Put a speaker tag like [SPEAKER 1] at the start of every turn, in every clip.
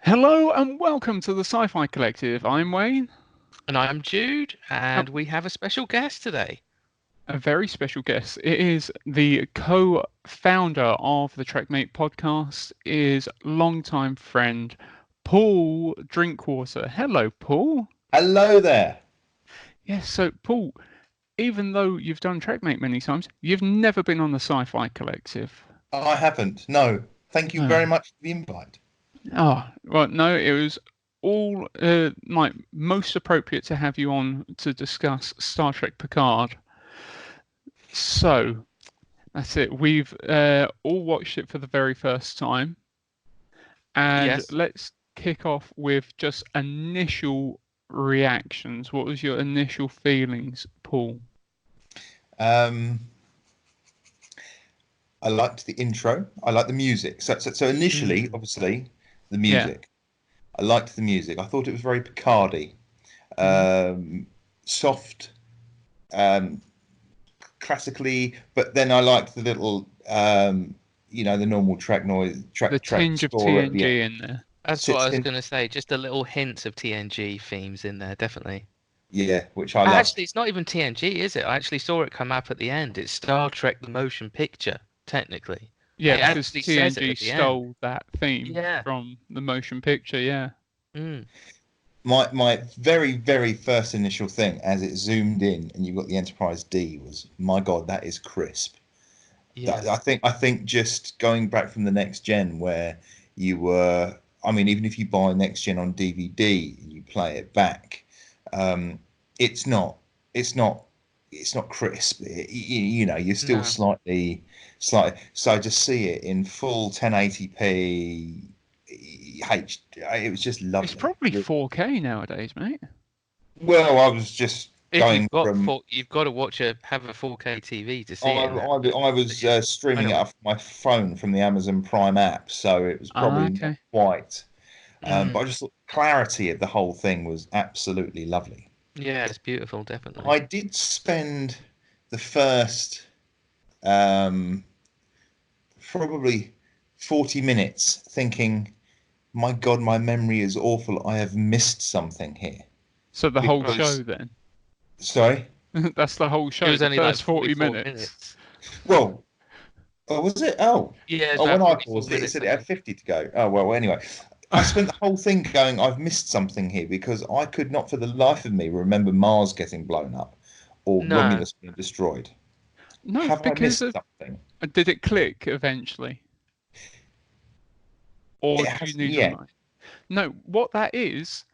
[SPEAKER 1] Hello and welcome to the Sci-Fi Collective. I'm Wayne,
[SPEAKER 2] And I'm Jude,
[SPEAKER 1] uh,
[SPEAKER 2] and we have a special guest today.
[SPEAKER 1] a very special guest. It is the co-founder of the Trekmate podcast, is longtime friend Paul Drinkwater. Hello, Paul.
[SPEAKER 3] Hello there.
[SPEAKER 1] Yes, so Paul, even though you've done Trekmate many times, you've never been on the Sci-Fi Collective.
[SPEAKER 3] I haven't. No. Thank you
[SPEAKER 1] No.
[SPEAKER 3] very much for the invite.
[SPEAKER 1] Oh, well, no, it was all like most appropriate to have you on to discuss Star Trek Picard. So that's it. We've all watched it for the very first time, and
[SPEAKER 2] Yes.
[SPEAKER 1] let's kick off with just initial reactions. What was your initial feelings, Paul?
[SPEAKER 3] Um, I liked the intro. I liked the music. So initially, obviously, the
[SPEAKER 1] Yeah.
[SPEAKER 3] music. I liked the music. I thought it was very Picardy, soft, um, classically. But then I liked the little, the normal track noise,
[SPEAKER 1] The
[SPEAKER 3] track
[SPEAKER 1] tinge of
[SPEAKER 3] score at the end.
[SPEAKER 1] TNG in there.
[SPEAKER 2] That's what I was
[SPEAKER 3] In,
[SPEAKER 2] going to say. Just a little hint of TNG themes in there, definitely.
[SPEAKER 3] yeah, which I
[SPEAKER 2] Actually,
[SPEAKER 3] loved.
[SPEAKER 2] it's not even TNG, is it? I actually saw it come up at the end. It's Star Trek the Motion Picture, technically.
[SPEAKER 1] Yeah,
[SPEAKER 2] It
[SPEAKER 1] because
[SPEAKER 2] actually says it
[SPEAKER 1] TNG
[SPEAKER 2] at the end.
[SPEAKER 1] stole that theme
[SPEAKER 2] Yeah.
[SPEAKER 1] from the motion picture. Yeah.
[SPEAKER 2] Mm.
[SPEAKER 3] My very very first initial thing as it zoomed in and you got the Enterprise D was, my God, that is crisp.
[SPEAKER 2] Yeah.
[SPEAKER 3] I think just going back from the next gen where you were, I mean, even if you buy next gen on DVD and you play it back, um, it's not it's not it's not crisp. You're still
[SPEAKER 2] No.
[SPEAKER 3] slightly. So to see it in full 1080p it was just
[SPEAKER 1] It's
[SPEAKER 3] lovely.
[SPEAKER 1] probably 4K nowadays, mate.
[SPEAKER 3] Well, I was just
[SPEAKER 2] If
[SPEAKER 3] going
[SPEAKER 2] you've got
[SPEAKER 3] from.
[SPEAKER 2] you've got to have a 4K TV to
[SPEAKER 3] I,
[SPEAKER 2] see it in that.
[SPEAKER 3] I was
[SPEAKER 2] Yeah. I
[SPEAKER 3] streaming
[SPEAKER 2] know
[SPEAKER 3] it
[SPEAKER 2] what
[SPEAKER 3] off my phone from the Amazon Prime app, so it was
[SPEAKER 1] Ah,
[SPEAKER 3] probably not
[SPEAKER 1] okay.
[SPEAKER 3] quite.
[SPEAKER 2] you mean.
[SPEAKER 3] But I just thought the clarity of the whole thing was absolutely lovely.
[SPEAKER 2] Yeah, it's beautiful, definitely.
[SPEAKER 3] I did spend the first um, probably 40 minutes thinking, my God, my memory is awful. I have missed something here.
[SPEAKER 1] So the whole
[SPEAKER 2] Right.
[SPEAKER 1] show
[SPEAKER 3] Because,
[SPEAKER 1] then.
[SPEAKER 3] sorry?
[SPEAKER 1] That's the whole
[SPEAKER 2] It
[SPEAKER 1] show,
[SPEAKER 2] was
[SPEAKER 1] the
[SPEAKER 2] only like
[SPEAKER 1] first 40
[SPEAKER 2] 44
[SPEAKER 1] minutes.
[SPEAKER 2] minutes.
[SPEAKER 3] Well, oh, was it?
[SPEAKER 2] Yeah, it's
[SPEAKER 3] Oh,
[SPEAKER 2] about
[SPEAKER 3] when I
[SPEAKER 2] 44
[SPEAKER 3] paused it, it
[SPEAKER 2] minutes,
[SPEAKER 3] said
[SPEAKER 2] I
[SPEAKER 3] it had
[SPEAKER 2] think.
[SPEAKER 3] 50 to go. Oh, well, anyway. I spent the whole thing going, I've missed something here because I could not for the life of me remember Mars getting blown up or
[SPEAKER 2] No,
[SPEAKER 3] Romulus being destroyed.
[SPEAKER 1] No,
[SPEAKER 3] Have I
[SPEAKER 1] because
[SPEAKER 3] missed something?
[SPEAKER 1] did it click eventually? Or
[SPEAKER 3] It
[SPEAKER 1] do you
[SPEAKER 3] hasn't
[SPEAKER 1] need a
[SPEAKER 3] yet.
[SPEAKER 1] reminder? No, what that is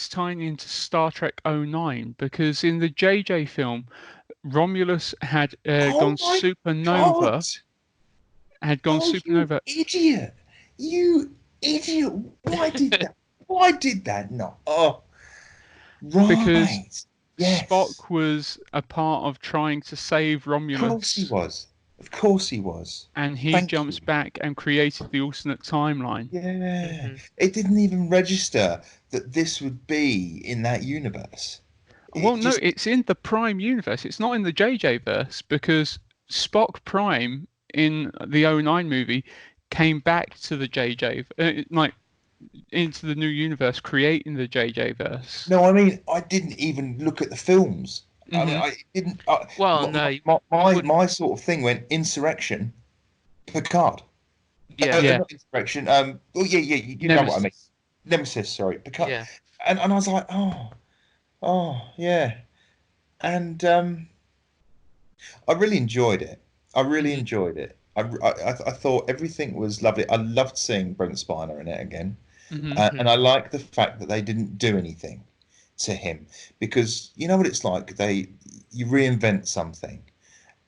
[SPEAKER 1] tying into Star Trek '09 because in the JJ film, Romulus had
[SPEAKER 3] Oh
[SPEAKER 1] gone
[SPEAKER 3] my God!
[SPEAKER 1] supernova, had gone
[SPEAKER 3] Oh, you
[SPEAKER 1] supernova.
[SPEAKER 3] idiot! You idiot! Why did that? Why did that not? Oh,
[SPEAKER 1] Because
[SPEAKER 3] right. Yes.
[SPEAKER 1] Spock was a part of trying to save
[SPEAKER 3] Of course he
[SPEAKER 1] Romulus,
[SPEAKER 3] was. Of course he was.
[SPEAKER 1] and he
[SPEAKER 3] Thank
[SPEAKER 1] jumps
[SPEAKER 3] you.
[SPEAKER 1] back and created the alternate timeline.
[SPEAKER 3] Yeah,
[SPEAKER 2] hmm
[SPEAKER 3] it didn't even register that this would be in that universe.
[SPEAKER 1] Well,
[SPEAKER 3] It
[SPEAKER 1] no,
[SPEAKER 3] just,
[SPEAKER 1] it's in the Prime universe. It's not in the JJ verse because Spock Prime in the '09 movie came back to the JJ, like into the new universe, creating the JJ verse.
[SPEAKER 3] no, I mean, I didn't even look at the films. I mean,
[SPEAKER 1] Hmm.
[SPEAKER 3] I didn't.
[SPEAKER 2] Well,
[SPEAKER 3] My,
[SPEAKER 2] no, you
[SPEAKER 3] my
[SPEAKER 2] wouldn't.
[SPEAKER 3] my sort of thing went Insurrection, Picard.
[SPEAKER 2] Yeah,
[SPEAKER 1] Yeah,
[SPEAKER 3] Not Insurrection. Oh yeah, yeah, you know what I mean.
[SPEAKER 1] Nemesis.
[SPEAKER 3] Nemesis, sorry, Picard.
[SPEAKER 2] yeah.
[SPEAKER 3] And I was like, oh yeah, and I really enjoyed it. I really
[SPEAKER 2] hmm
[SPEAKER 3] enjoyed it. I thought everything was lovely. I loved seeing Brent Spiner in it again,
[SPEAKER 1] Hmm.
[SPEAKER 3] and
[SPEAKER 2] hmm
[SPEAKER 3] I like the fact that they didn't do anything to him because you know what it's like. You reinvent something,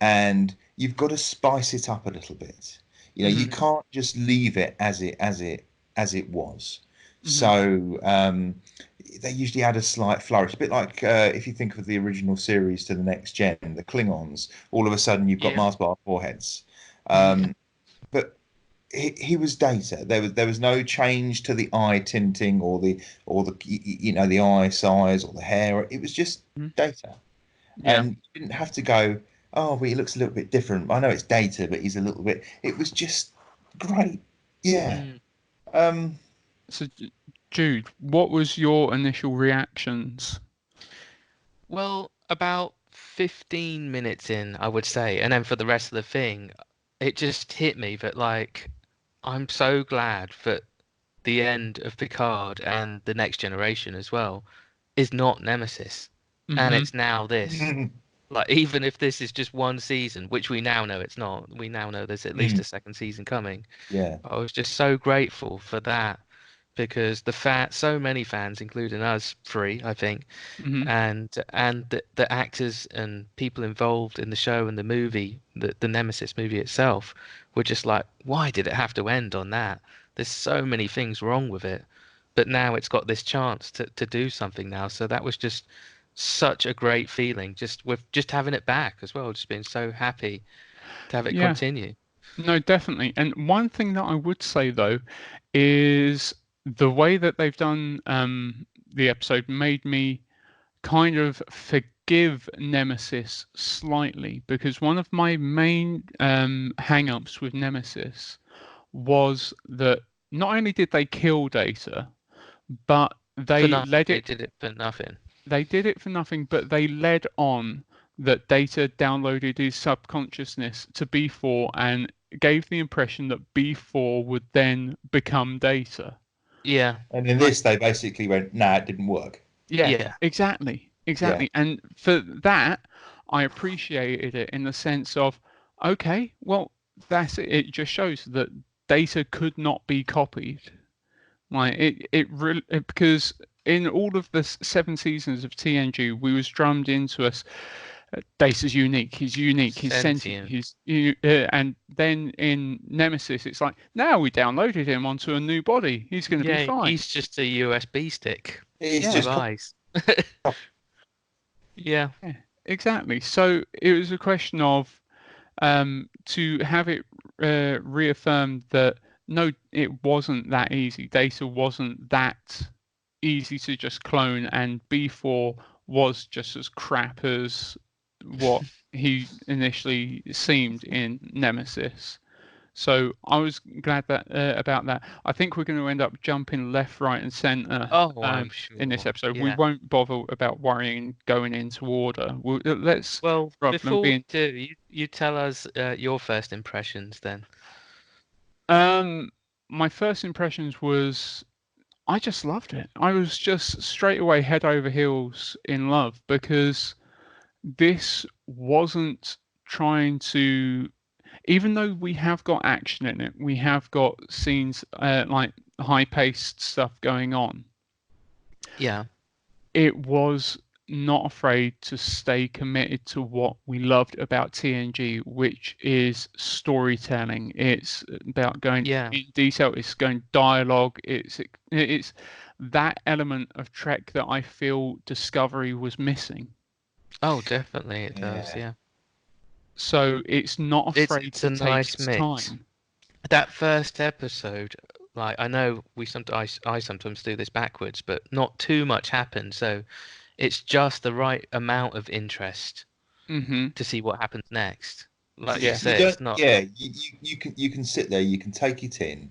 [SPEAKER 3] and you've got to spice it up a little bit. You
[SPEAKER 1] Hmm.
[SPEAKER 3] can't just leave it as it was.
[SPEAKER 1] Hmm.
[SPEAKER 3] So they usually add a slight flourish, a bit like if you think of the original series to the next gen, the Klingons. All of a sudden, you've got
[SPEAKER 2] Yeah.
[SPEAKER 3] Mars bar foreheads,
[SPEAKER 1] Hmm.
[SPEAKER 3] um, but he was Data. There was no change to the eye tinting or the the eye size or the hair. It was just Data,
[SPEAKER 1] Yeah.
[SPEAKER 3] and you didn't have to go, oh, well, he looks a little bit different. I know it's Data, but he's a little bit. It was just great. Yeah.
[SPEAKER 2] Mm.
[SPEAKER 3] Um,
[SPEAKER 1] So, Jude, what was your initial reactions?
[SPEAKER 2] Well, about 15 minutes in, I would say, and then for the rest of the thing, it just hit me that like I'm so glad that the end of Picard and the Next Generation as well is not Nemesis, and
[SPEAKER 1] Mm-hmm.
[SPEAKER 2] it's now this. Like, even if this is just one season, which we now know it's not, we now know there's at least a second season coming.
[SPEAKER 3] Yeah.
[SPEAKER 2] I was just so grateful for that because so many fans, including us three, I think,
[SPEAKER 1] Mm-hmm.
[SPEAKER 2] and the actors and people involved in the show and the movie, the Nemesis movie itself, were just like, why did it have to end on that? There's so many things wrong with it, but now it's got this chance to do something now. So that was just such a great feeling, just with just having it back as well, just being so happy to have it
[SPEAKER 1] Yeah.
[SPEAKER 2] continue.
[SPEAKER 1] No, definitely. And one thing that I would say though is the way that they've done the episode made me kind of forgive Nemesis slightly, because one of my main hang-ups with Nemesis was that not only did they kill Data, but
[SPEAKER 2] For
[SPEAKER 1] they
[SPEAKER 2] nothing,
[SPEAKER 1] led
[SPEAKER 2] they
[SPEAKER 1] it
[SPEAKER 2] did it for nothing.
[SPEAKER 1] they did it for nothing, but they led on that Data downloaded his subconsciousness to B4 and gave the impression that B4 would then become Data.
[SPEAKER 2] Yeah,
[SPEAKER 3] And in
[SPEAKER 1] Like,
[SPEAKER 3] this, they basically went, "Nah, it didn't work."
[SPEAKER 1] yeah,
[SPEAKER 2] yeah,
[SPEAKER 1] exactly.
[SPEAKER 3] Yeah.
[SPEAKER 1] And for that, I appreciated it in the sense of, okay, well, that's it. It just shows that Data could not be copied. Like it really, because in all of the 7 seasons of TNG, we was drummed into us. Data's unique. He's unique. He's sentient.
[SPEAKER 2] sentient.
[SPEAKER 1] And then in Nemesis, it's like now we downloaded him onto a new body. He's going to be
[SPEAKER 2] Yeah,
[SPEAKER 1] fine.
[SPEAKER 2] he's just a USB stick
[SPEAKER 3] It's
[SPEAKER 1] Yeah.
[SPEAKER 2] with
[SPEAKER 3] just
[SPEAKER 2] eyes. Yeah,
[SPEAKER 1] Yeah, exactly. So it was a question of to have it reaffirmed that no, it wasn't that easy. Data wasn't that easy to just clone, and B4 was just as crap as what he initially seemed in Nemesis. So I was glad that about that. I think we're going to end up jumping left, right, and centre
[SPEAKER 2] oh, I'm
[SPEAKER 1] in this
[SPEAKER 2] sure.
[SPEAKER 1] episode. We
[SPEAKER 2] Yeah.
[SPEAKER 1] won't bother about worrying going into order. Let's
[SPEAKER 2] Well,
[SPEAKER 1] rather than
[SPEAKER 2] before we
[SPEAKER 1] being.
[SPEAKER 2] do, you tell us your first impressions then.
[SPEAKER 1] My first impressions was I just loved it. I was just straight away head over heels in love, because this wasn't trying to, even though we have got action in it, we have got scenes like high paced stuff going on.
[SPEAKER 2] Yeah.
[SPEAKER 1] It was not afraid to stay committed to what we loved about TNG, which is storytelling. It's about going
[SPEAKER 2] Yeah.
[SPEAKER 1] in detail. It's going dialogue. It's that element of Trek that I feel Discovery was missing.
[SPEAKER 2] Oh, definitely it does.
[SPEAKER 3] yeah.
[SPEAKER 2] Yeah.
[SPEAKER 1] So it's not afraid
[SPEAKER 2] It's
[SPEAKER 1] to
[SPEAKER 2] a
[SPEAKER 1] take
[SPEAKER 2] nice
[SPEAKER 1] its
[SPEAKER 2] mix.
[SPEAKER 1] time.
[SPEAKER 2] That first episode, like I know I sometimes do this backwards, but not too much happens, so it's just the right amount of interest
[SPEAKER 1] Hmm.
[SPEAKER 2] to see what happens next. Like you
[SPEAKER 1] Yeah.
[SPEAKER 3] You
[SPEAKER 2] say,
[SPEAKER 3] don't.
[SPEAKER 2] it's not.
[SPEAKER 3] Yeah, you can sit there, you can take it in,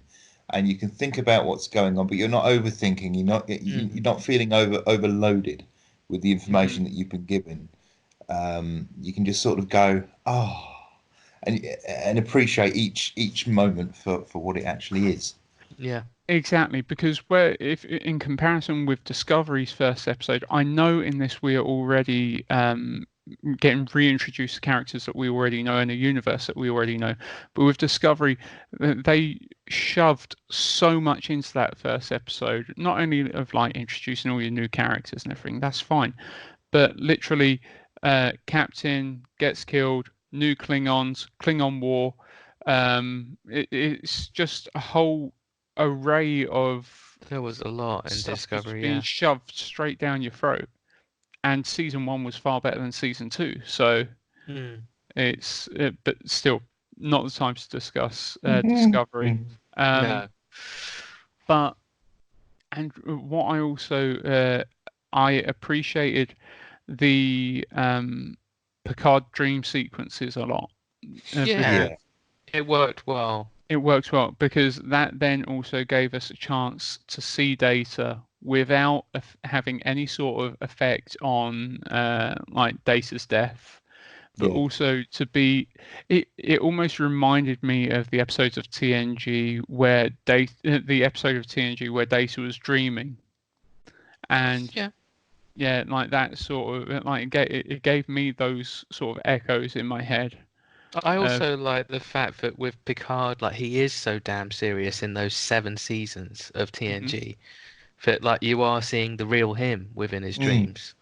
[SPEAKER 3] and you can think about what's going on, but you're not overthinking. You're not feeling overloaded with the
[SPEAKER 1] Hmm.
[SPEAKER 3] information that you've been given. You can just sort of go, oh, and appreciate each moment for what it actually is.
[SPEAKER 2] Yeah.
[SPEAKER 1] Exactly, because where if in comparison with Discovery's first episode, I know in this we are already getting reintroduced to characters that we already know in a universe that we already know. But with Discovery, they shoved so much into that first episode, not only of like introducing all your new characters and everything, that's fine, but literally, Captain gets killed, new Klingons, Klingon War. It's just a whole array of
[SPEAKER 2] There was a lot in
[SPEAKER 1] stuff that's
[SPEAKER 2] Discovery,
[SPEAKER 1] being
[SPEAKER 2] yeah.
[SPEAKER 1] shoved straight down your throat. And season one was far better than season two, so
[SPEAKER 2] Mm.
[SPEAKER 1] but still not the time to discuss Discovery. Um,
[SPEAKER 2] No.
[SPEAKER 1] but and what I also I appreciated the Picard dream sequences a lot
[SPEAKER 2] Yeah,
[SPEAKER 1] because
[SPEAKER 3] Yeah,
[SPEAKER 2] it worked well.
[SPEAKER 1] It works well because that then also gave us a chance to see Data without having any sort of effect on like Data's death, but
[SPEAKER 3] Yeah.
[SPEAKER 1] also to be. It almost reminded me of the episodes of TNG where the episode of TNG where Data was dreaming, and yeah, like that sort of like it gave me those sort of echoes in my head.
[SPEAKER 2] I also like the fact that with Picard, like he is so damn serious in those 7 seasons of TNG that like you are seeing the real him within his dreams.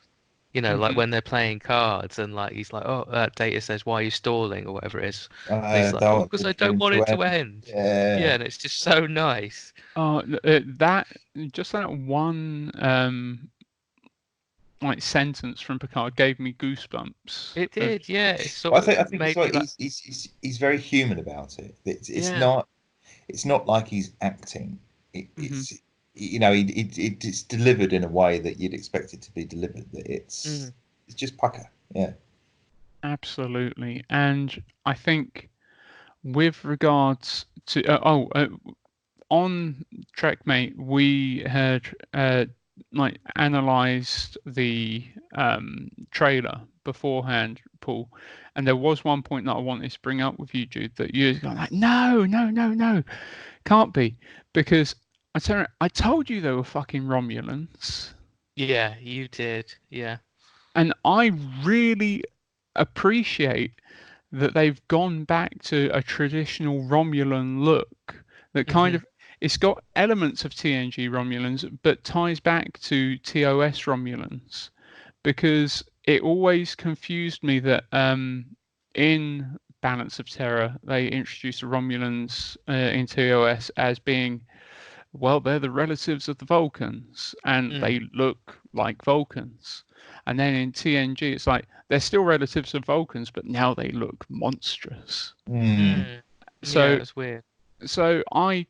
[SPEAKER 2] You know, like when they're playing cards and like he's like, oh, Data says, "Why are you stalling?" or whatever it is. And he's like, "Oh, because I don't want it to end." Yeah, and it's just so nice.
[SPEAKER 1] Oh, that just that one like sentence from Picard gave me goosebumps.
[SPEAKER 2] It did, yeah. It sort
[SPEAKER 3] I
[SPEAKER 2] of
[SPEAKER 3] think
[SPEAKER 2] made
[SPEAKER 3] it's like
[SPEAKER 2] me like,
[SPEAKER 3] he's very human about it. It's
[SPEAKER 2] yeah.
[SPEAKER 3] not like he's acting. It's it's delivered in a way that you'd expect it to be delivered. That it's just pucker. Yeah.
[SPEAKER 1] Absolutely. And I think with regards to on Trekmate, we had like analyzed the trailer beforehand, Paul, and there was one point that I wanted to bring up with you, Jude, that you were like, no, can't be, because I told you they were fucking Romulans.
[SPEAKER 2] Yeah, you did. Yeah.
[SPEAKER 1] And I really appreciate that they've gone back to a traditional Romulan look that kind of it's got elements of TNG Romulans but ties back to TOS Romulans, because it always confused me that in Balance of Terror they introduced the Romulans in TOS as being, well, they're the relatives of the Vulcans and they look like Vulcans. And then in TNG, it's like they're still relatives of Vulcans, but now they look monstrous. So
[SPEAKER 2] yeah, it's weird.
[SPEAKER 1] So I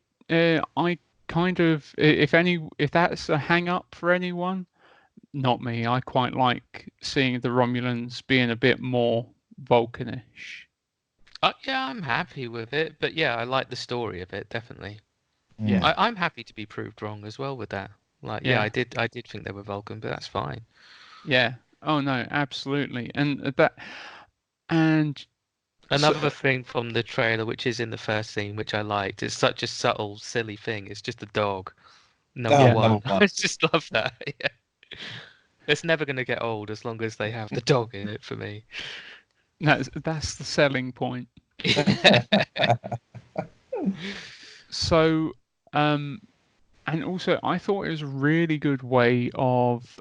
[SPEAKER 1] kind of, if that's a hang up for anyone, not me. I quite like seeing the Romulans being a bit more Vulcanish.
[SPEAKER 2] Yeah, I'm happy with it, but yeah, I like the story of it, definitely.
[SPEAKER 1] Yeah.
[SPEAKER 2] I'm happy to be proved wrong as well with that. Like, yeah, I did think they were Vulcan, but that's fine.
[SPEAKER 1] Yeah. Oh no, absolutely. And
[SPEAKER 2] Another thing from the trailer, which is in the first scene, which I liked, is such a subtle, silly thing. It's just a dog. Number one. I just love that. Yeah. It's never going to get old as long as they have the dog in it for me.
[SPEAKER 1] that's the selling point. So, and also I thought it was a really good way of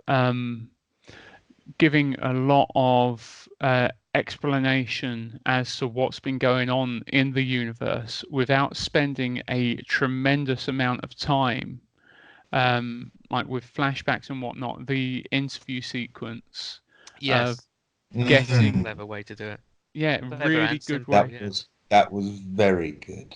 [SPEAKER 1] giving a lot of explanation as to what's been going on in the universe without spending a tremendous amount of time, like with flashbacks and whatnot. The interview sequence of getting
[SPEAKER 2] clever way to do it.
[SPEAKER 1] Yeah,
[SPEAKER 2] Clever
[SPEAKER 1] really good way.
[SPEAKER 3] That was very good.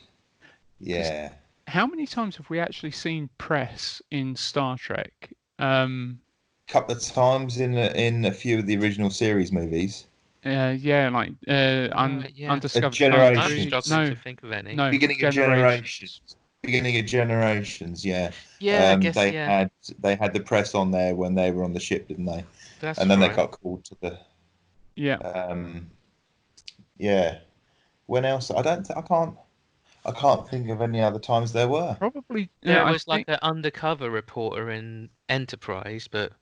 [SPEAKER 3] Yeah.
[SPEAKER 1] How many times have we actually seen press in Star Trek?
[SPEAKER 3] Couple of times in a few of the original series movies.
[SPEAKER 1] Yeah, like Undiscovered
[SPEAKER 3] Generations.
[SPEAKER 2] I'm struggling to think of any.
[SPEAKER 1] No,
[SPEAKER 3] Beginning of Generations. Beginning of Generations, yeah.
[SPEAKER 2] Yeah, I guess,
[SPEAKER 3] they had the press on there when they were on the ship, didn't they?
[SPEAKER 2] That's
[SPEAKER 3] and then
[SPEAKER 2] right.
[SPEAKER 3] they got called to the.
[SPEAKER 1] Yeah.
[SPEAKER 3] Yeah. When else? I can't think of any other times there were.
[SPEAKER 1] Probably.
[SPEAKER 2] There was like an undercover reporter in Enterprise, but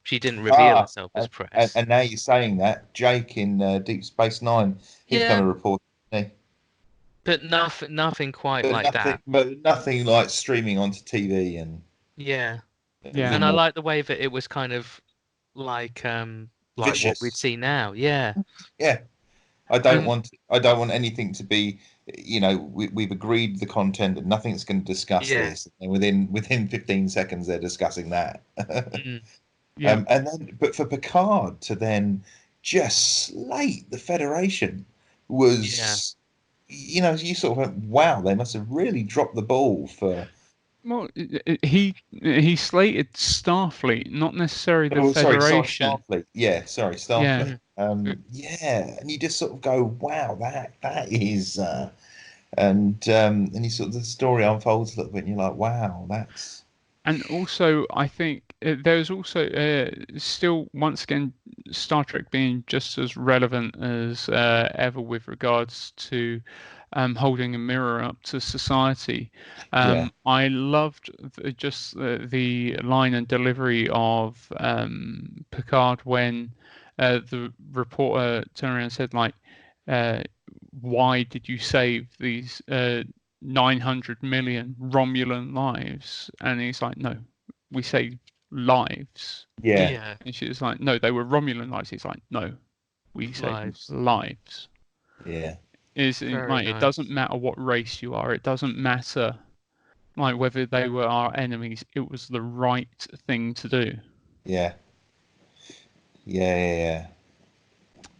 [SPEAKER 2] she didn't reveal herself as press.
[SPEAKER 3] And now you're saying that Jake in Deep Space Nine, he's going to report.
[SPEAKER 2] But nothing quite like that.
[SPEAKER 3] But nothing like streaming onto TV and.
[SPEAKER 2] Yeah. And I like the way that it was kind of like
[SPEAKER 3] vicious.
[SPEAKER 2] What we'd see now. Yeah.
[SPEAKER 3] Yeah. I don't want anything to be, we've agreed the content and nothing's going to discuss this. And within 15 seconds they're discussing that. And then, but for Picard to then just slate the Federation was, you sort of went, wow, they must have really dropped the ball for.
[SPEAKER 1] Well, he slated Starfleet, not necessarily the Federation.
[SPEAKER 3] Starfleet. Yeah, sorry, Starfleet. And you just sort of go, wow, that is and you sort of the story unfolds a little bit, and you're like, wow, that's
[SPEAKER 1] And also, I think there's also still, once again, Star Trek being just as relevant as ever with regards to holding a mirror up to society.
[SPEAKER 3] yeah,
[SPEAKER 1] I loved just the line and delivery of Picard when the reporter turned around and said, like, uh, why did you save these 900 million Romulan lives? And he's like, no, we saved lives.
[SPEAKER 3] yeah,
[SPEAKER 2] Yeah,
[SPEAKER 1] And she was like, no, they were Romulan lives. He's like, no, we saved
[SPEAKER 2] lives.
[SPEAKER 1] lives.
[SPEAKER 3] yeah,
[SPEAKER 1] Is
[SPEAKER 2] Very
[SPEAKER 1] like, it doesn't
[SPEAKER 2] nice.
[SPEAKER 1] matter what race you are. It doesn't matter like whether they were our enemies. It was the right thing to do.
[SPEAKER 3] yeah, yeah.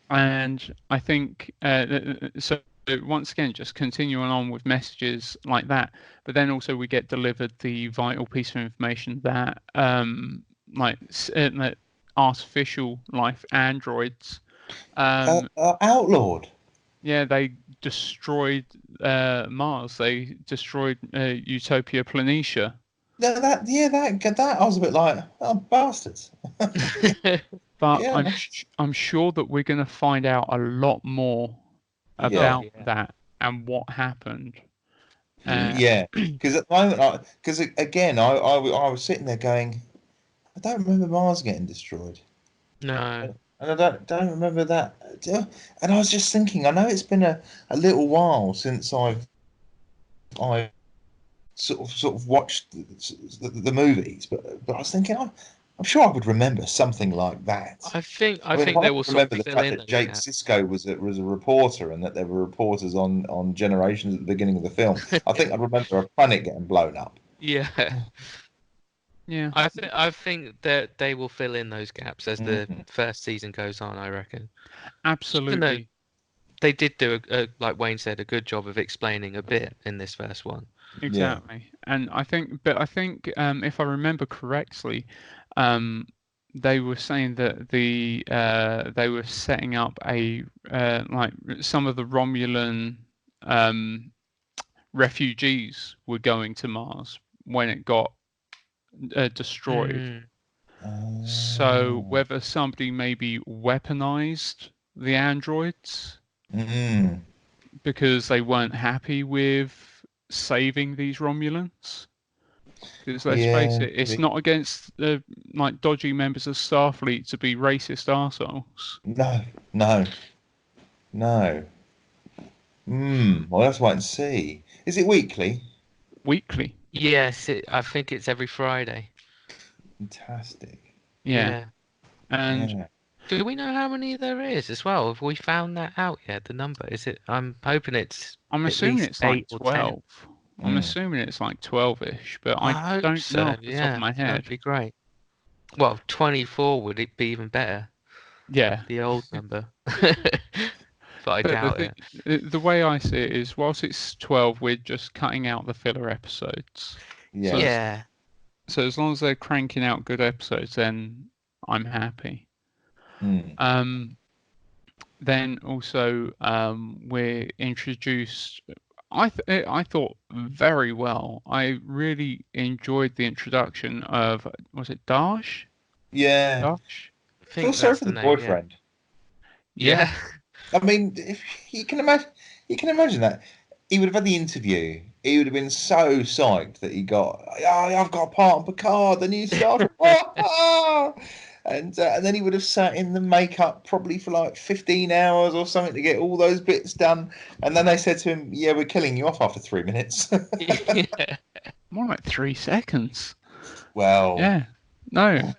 [SPEAKER 1] And I think so. Once again, just continuing on with messages like that, but then also we get delivered the vital piece of information that, that artificial life androids, um,
[SPEAKER 3] Outlawed.
[SPEAKER 1] yeah, they destroyed Mars. They destroyed Utopia Planitia.
[SPEAKER 3] That I was a bit like, oh, bastards.
[SPEAKER 1] But
[SPEAKER 3] Yeah,
[SPEAKER 1] I'm sure that we're going to find out a lot more
[SPEAKER 3] yeah,
[SPEAKER 2] Oh
[SPEAKER 1] about
[SPEAKER 2] yeah.
[SPEAKER 1] that and what happened.
[SPEAKER 3] yeah. Because at the moment, because again, I was sitting there going, I don't remember Mars getting destroyed,
[SPEAKER 2] No.
[SPEAKER 3] and I don't remember that. And I was just thinking, I know it's been a little while since I sort of watched the movies, but I was thinking, I'm sure I would remember something like that.
[SPEAKER 2] I
[SPEAKER 3] I mean, if
[SPEAKER 2] think
[SPEAKER 3] I
[SPEAKER 2] they will sort
[SPEAKER 3] remember
[SPEAKER 2] of
[SPEAKER 3] the
[SPEAKER 2] fill
[SPEAKER 3] fact
[SPEAKER 2] in
[SPEAKER 3] that
[SPEAKER 2] those
[SPEAKER 3] Jake
[SPEAKER 2] gaps.
[SPEAKER 3] Sisko was a reporter and that there were reporters on Generations at the beginning of the film, I think I remember a planet getting blown up.
[SPEAKER 2] Yeah.
[SPEAKER 1] Yeah,
[SPEAKER 2] I think that they will fill in those gaps as the
[SPEAKER 3] Mhm.
[SPEAKER 2] first season goes on, I reckon. Even though
[SPEAKER 1] absolutely.
[SPEAKER 2] they did do like Wayne said, a good job of explaining a bit in this first one.
[SPEAKER 3] Yeah.
[SPEAKER 1] Exactly. And I think if I remember correctly, um, they were saying that they were setting up a like some of the Romulan um, refugees were going to Mars when it got destroyed.
[SPEAKER 2] Mm,
[SPEAKER 1] So
[SPEAKER 3] Oh.
[SPEAKER 1] whether somebody maybe weaponized the androids
[SPEAKER 3] Mm.
[SPEAKER 1] because they weren't happy with saving these Romulans. Because let's face
[SPEAKER 3] Yeah,
[SPEAKER 1] it, it's
[SPEAKER 3] maybe.
[SPEAKER 1] not against the like dodgy members of Starfleet to be racist arseholes.
[SPEAKER 3] No, no, no. Well, let's wait and see. Is it weekly?
[SPEAKER 1] Weekly,
[SPEAKER 2] yes, I think it's every Friday.
[SPEAKER 3] Fantastic.
[SPEAKER 1] yeah.
[SPEAKER 2] Yeah.
[SPEAKER 1] And
[SPEAKER 3] Yeah.
[SPEAKER 2] Do we know how many there is as well? Have we found that out yet? The number is it? I'm hoping it's
[SPEAKER 1] I'm
[SPEAKER 2] at
[SPEAKER 1] assuming
[SPEAKER 2] least
[SPEAKER 1] it's like
[SPEAKER 2] 8 or 10.
[SPEAKER 1] 12. I'm
[SPEAKER 3] Mm.
[SPEAKER 1] assuming it's like 12-ish, but I
[SPEAKER 2] I hope
[SPEAKER 1] don't know
[SPEAKER 2] so.
[SPEAKER 1] off the top of
[SPEAKER 2] Yeah,
[SPEAKER 1] my
[SPEAKER 2] that'd
[SPEAKER 1] head.
[SPEAKER 2] be great. Well, 24 would it be even better?
[SPEAKER 1] Yeah.
[SPEAKER 2] The old number. But I
[SPEAKER 1] But the
[SPEAKER 2] doubt
[SPEAKER 1] thing,
[SPEAKER 2] it.
[SPEAKER 1] the way I see it is, whilst it's 12, we're just cutting out the filler episodes. So
[SPEAKER 3] Yeah.
[SPEAKER 1] as,
[SPEAKER 2] Yeah.
[SPEAKER 1] so as long as they're cranking out good episodes, then I'm happy.
[SPEAKER 3] Mm.
[SPEAKER 1] Um, then also we're introduced. I thought very well. I really enjoyed the introduction of, was it Dash?
[SPEAKER 3] Yeah.
[SPEAKER 1] Dash?
[SPEAKER 2] I
[SPEAKER 3] Feel
[SPEAKER 2] think
[SPEAKER 3] sorry
[SPEAKER 2] that's
[SPEAKER 3] for
[SPEAKER 2] the
[SPEAKER 3] the
[SPEAKER 2] name. Yeah.
[SPEAKER 3] boyfriend.
[SPEAKER 1] Yeah,
[SPEAKER 2] Yeah.
[SPEAKER 3] I mean, if you can imagine that. He would have had the interview. He would have been so psyched that he got, oh, I've got a part on Picard, the new Star Trek. And then he would have sat in the makeup probably for like 15 hours or something to get all those bits done. And then they said to him, yeah, we're killing you off after 3 minutes.
[SPEAKER 2] Yeah.
[SPEAKER 1] more like 3 seconds.
[SPEAKER 3] Well,
[SPEAKER 1] Yeah, no,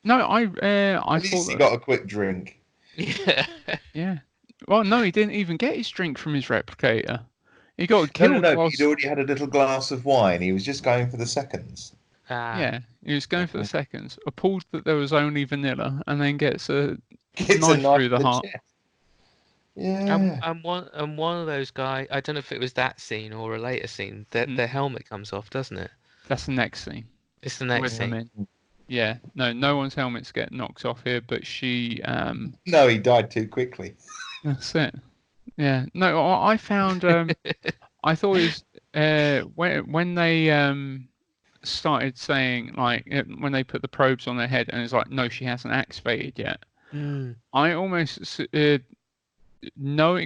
[SPEAKER 1] no. I
[SPEAKER 3] at
[SPEAKER 1] thought
[SPEAKER 3] least he
[SPEAKER 1] that.
[SPEAKER 3] got a quick drink.
[SPEAKER 2] Yeah.
[SPEAKER 1] Yeah. Well, no, he didn't even get his drink from his replicator. He got
[SPEAKER 3] No, no,
[SPEAKER 1] killed
[SPEAKER 3] no. But he'd
[SPEAKER 1] whilst.
[SPEAKER 3] already had a little glass of wine. He was just going for the seconds.
[SPEAKER 2] Ah.
[SPEAKER 1] Yeah, he was going for the seconds, appalled that there was only vanilla, and then gets a
[SPEAKER 3] Gets a
[SPEAKER 1] knife
[SPEAKER 3] knife
[SPEAKER 1] through
[SPEAKER 3] in
[SPEAKER 1] the
[SPEAKER 3] the
[SPEAKER 1] heart.
[SPEAKER 3] chest. Yeah.
[SPEAKER 2] And one of those guys. I don't know if it was that scene or a later scene. That
[SPEAKER 1] Mm,
[SPEAKER 2] their helmet comes off, doesn't it?
[SPEAKER 1] That's the next scene
[SPEAKER 2] It's the next
[SPEAKER 1] with them
[SPEAKER 2] scene.
[SPEAKER 1] in. Yeah, no one's helmets get knocked off here, but she,
[SPEAKER 3] No, he died too quickly.
[SPEAKER 1] that's it. Yeah, no, I found, I thought it was when they started saying like when they put the probes on their head and it's like no, she hasn't activated yet.
[SPEAKER 2] Mm.
[SPEAKER 1] I almost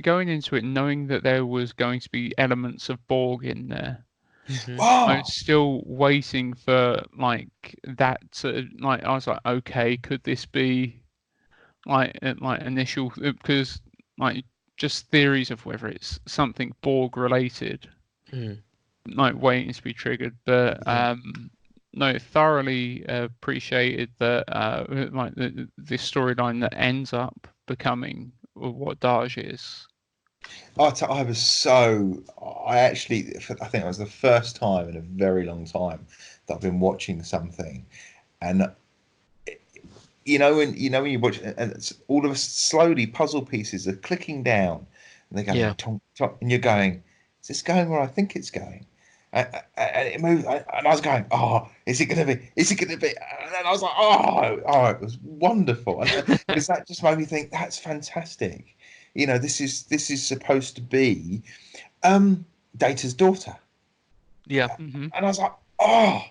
[SPEAKER 1] going into it knowing that there was going to be elements of Borg in there.
[SPEAKER 2] Hmm.
[SPEAKER 1] I
[SPEAKER 3] Oh,
[SPEAKER 1] was still waiting for like that to like I was like okay, could this be like initial because like just theories of whether it's something Borg related
[SPEAKER 2] Mm.
[SPEAKER 1] like waiting to be triggered, but
[SPEAKER 3] yeah.
[SPEAKER 1] no, thoroughly appreciated that like the storyline that ends up becoming what Daj is.
[SPEAKER 3] I was so. I actually, I think it was the first time in a very long time that I've been watching something, and when you watch, and it's all of a slowly puzzle pieces are clicking down, and they're going
[SPEAKER 2] Yeah.
[SPEAKER 3] tonk, tonk, and you're going, is this going where I think it's going? And it moved, and I was going, oh, is it going to be? Is it going to be? And then I was like, oh, it was wonderful, and because that just made me think that's fantastic. This is supposed to be Data's daughter,
[SPEAKER 2] Yeah.
[SPEAKER 1] Hmm.
[SPEAKER 3] and I was like, oh,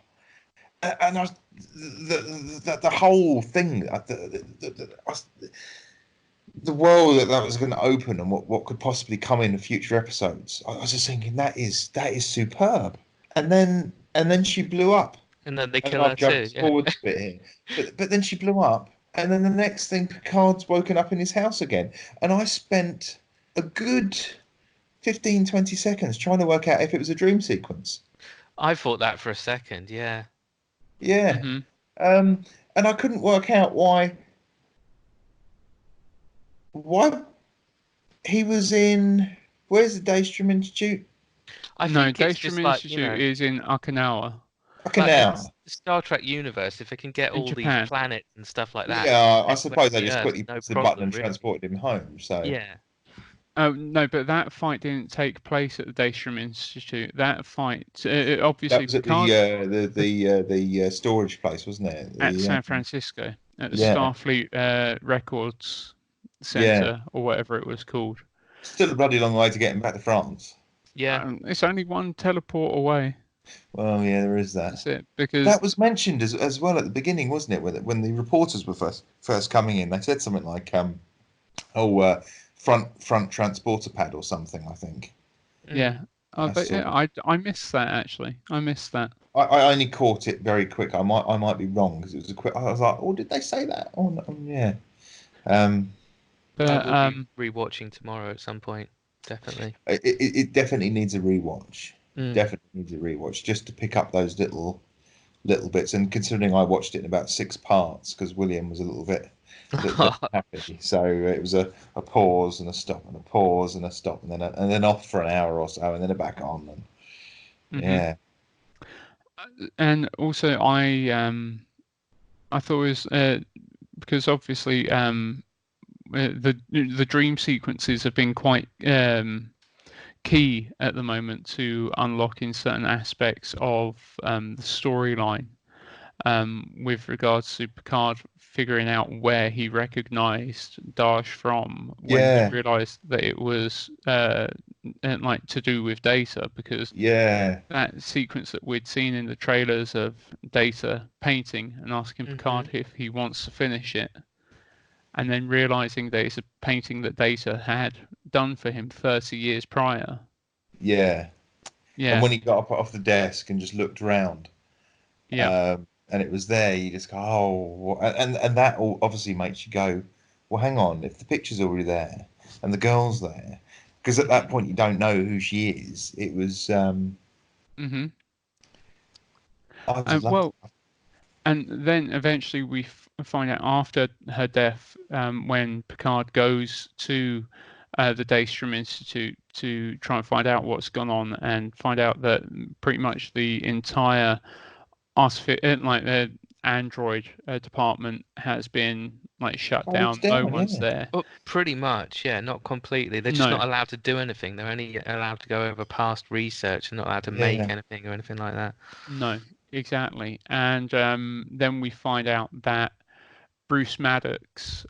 [SPEAKER 3] and I was the whole thing, the world that was going to open and what could possibly come in future episodes. I was just thinking that is superb, and then she blew up,
[SPEAKER 2] And then they
[SPEAKER 3] and
[SPEAKER 2] kill her
[SPEAKER 3] I've
[SPEAKER 2] too.
[SPEAKER 3] jumped
[SPEAKER 2] Yeah.
[SPEAKER 3] forwards a bit here, but then she blew up, and then the next thing, Picard's woken up in his house again, and I spent a good 15, 20 seconds trying to work out if it was a dream sequence.
[SPEAKER 2] I thought that for a second. Yeah.
[SPEAKER 3] Yeah.
[SPEAKER 1] Hmm.
[SPEAKER 3] Um, and I couldn't work out why he was in. Where's the Daystrom Institute?
[SPEAKER 2] I
[SPEAKER 1] No,
[SPEAKER 2] think it's
[SPEAKER 1] Daystrom
[SPEAKER 2] just like,
[SPEAKER 1] Institute is in Okinawa
[SPEAKER 2] like in
[SPEAKER 3] Okinawa.
[SPEAKER 2] the Star Trek universe, if they can get
[SPEAKER 1] in
[SPEAKER 2] all these
[SPEAKER 1] Japan.
[SPEAKER 2] planets and stuff like that
[SPEAKER 3] Yeah, I
[SPEAKER 2] anywhere
[SPEAKER 3] suppose
[SPEAKER 2] on
[SPEAKER 3] I
[SPEAKER 2] the
[SPEAKER 3] just
[SPEAKER 2] Earth,
[SPEAKER 3] quickly
[SPEAKER 2] no
[SPEAKER 3] pressed the button
[SPEAKER 2] problem,
[SPEAKER 3] and
[SPEAKER 2] really.
[SPEAKER 3] transported him home. So
[SPEAKER 2] Yeah.
[SPEAKER 1] Oh no, but that fight didn't take place at the Daystrom Institute. That fight,
[SPEAKER 3] that
[SPEAKER 1] obviously,
[SPEAKER 3] was at the
[SPEAKER 1] Picard
[SPEAKER 3] storage place, wasn't it?
[SPEAKER 1] at San Francisco at the
[SPEAKER 3] Yeah,
[SPEAKER 1] Starfleet Records
[SPEAKER 3] yeah.
[SPEAKER 1] Center or whatever it was called.
[SPEAKER 3] Still a bloody long way to getting back to France.
[SPEAKER 2] Yeah.
[SPEAKER 1] It's only one teleport away.
[SPEAKER 3] Well, yeah, there is
[SPEAKER 1] That's
[SPEAKER 3] that.
[SPEAKER 1] it. Because
[SPEAKER 3] That was mentioned as well at the beginning, wasn't it? When the reporters were first coming in, they said something like, front transporter pad or something. I think
[SPEAKER 2] Mm.
[SPEAKER 1] yeah,
[SPEAKER 3] I
[SPEAKER 1] but
[SPEAKER 3] saw.
[SPEAKER 1] yeah, I missed that actually. I missed that.
[SPEAKER 3] I only caught it very quick. I might be wrong because it was a quick. I was like, oh, did they say that? Oh, no, yeah. Um,
[SPEAKER 2] I
[SPEAKER 1] But
[SPEAKER 2] will be rewatching tomorrow at some point. Definitely.
[SPEAKER 3] it definitely needs a rewatch.
[SPEAKER 2] Mm.
[SPEAKER 3] Definitely needs a rewatch just to pick up those little bits. And considering I watched it in about 6 parts because William was a little bit happy, so it was a pause and a stop and a pause and a stop and then off for an hour or so and then back on. And
[SPEAKER 1] hmm
[SPEAKER 3] yeah,
[SPEAKER 1] and also I thought it was because obviously the dream sequences have been quite key at the moment to unlocking certain aspects of the storyline with regards to Picard figuring out where he recognized Dash from when he
[SPEAKER 3] yeah,
[SPEAKER 1] realized that it was like to do with Data because
[SPEAKER 3] yeah,
[SPEAKER 1] that sequence that we'd seen in the trailers of Data painting and asking
[SPEAKER 2] Hmm.
[SPEAKER 1] Picard if he wants to finish it and then realizing that it's a painting that Data had done for him 30 years prior.
[SPEAKER 3] yeah. And
[SPEAKER 1] Yeah,
[SPEAKER 3] when he got up off the desk and just looked around,
[SPEAKER 1] yeah,
[SPEAKER 3] and it was there, you just go, oh, and that all obviously makes you go, well, hang on, if the picture's already there and the girl's there, because at that
[SPEAKER 1] hmm
[SPEAKER 3] point you don't know who she is. It was,
[SPEAKER 1] hmm
[SPEAKER 3] I just loved
[SPEAKER 1] well, and then eventually we find out after her death when Picard goes to the Daystrom Institute to try and find out what's gone on and find out that pretty much the entire like the android department has been like shut
[SPEAKER 3] closed
[SPEAKER 1] down. No
[SPEAKER 3] down,
[SPEAKER 1] one's
[SPEAKER 3] yeah.
[SPEAKER 1] there.
[SPEAKER 2] But pretty much, yeah, not completely. They're just
[SPEAKER 1] No,
[SPEAKER 2] not allowed to do anything. They're only allowed to go over past research and not allowed to make
[SPEAKER 3] Yeah,
[SPEAKER 2] anything or anything like that.
[SPEAKER 1] no, exactly. And then we find out that Bruce Maddox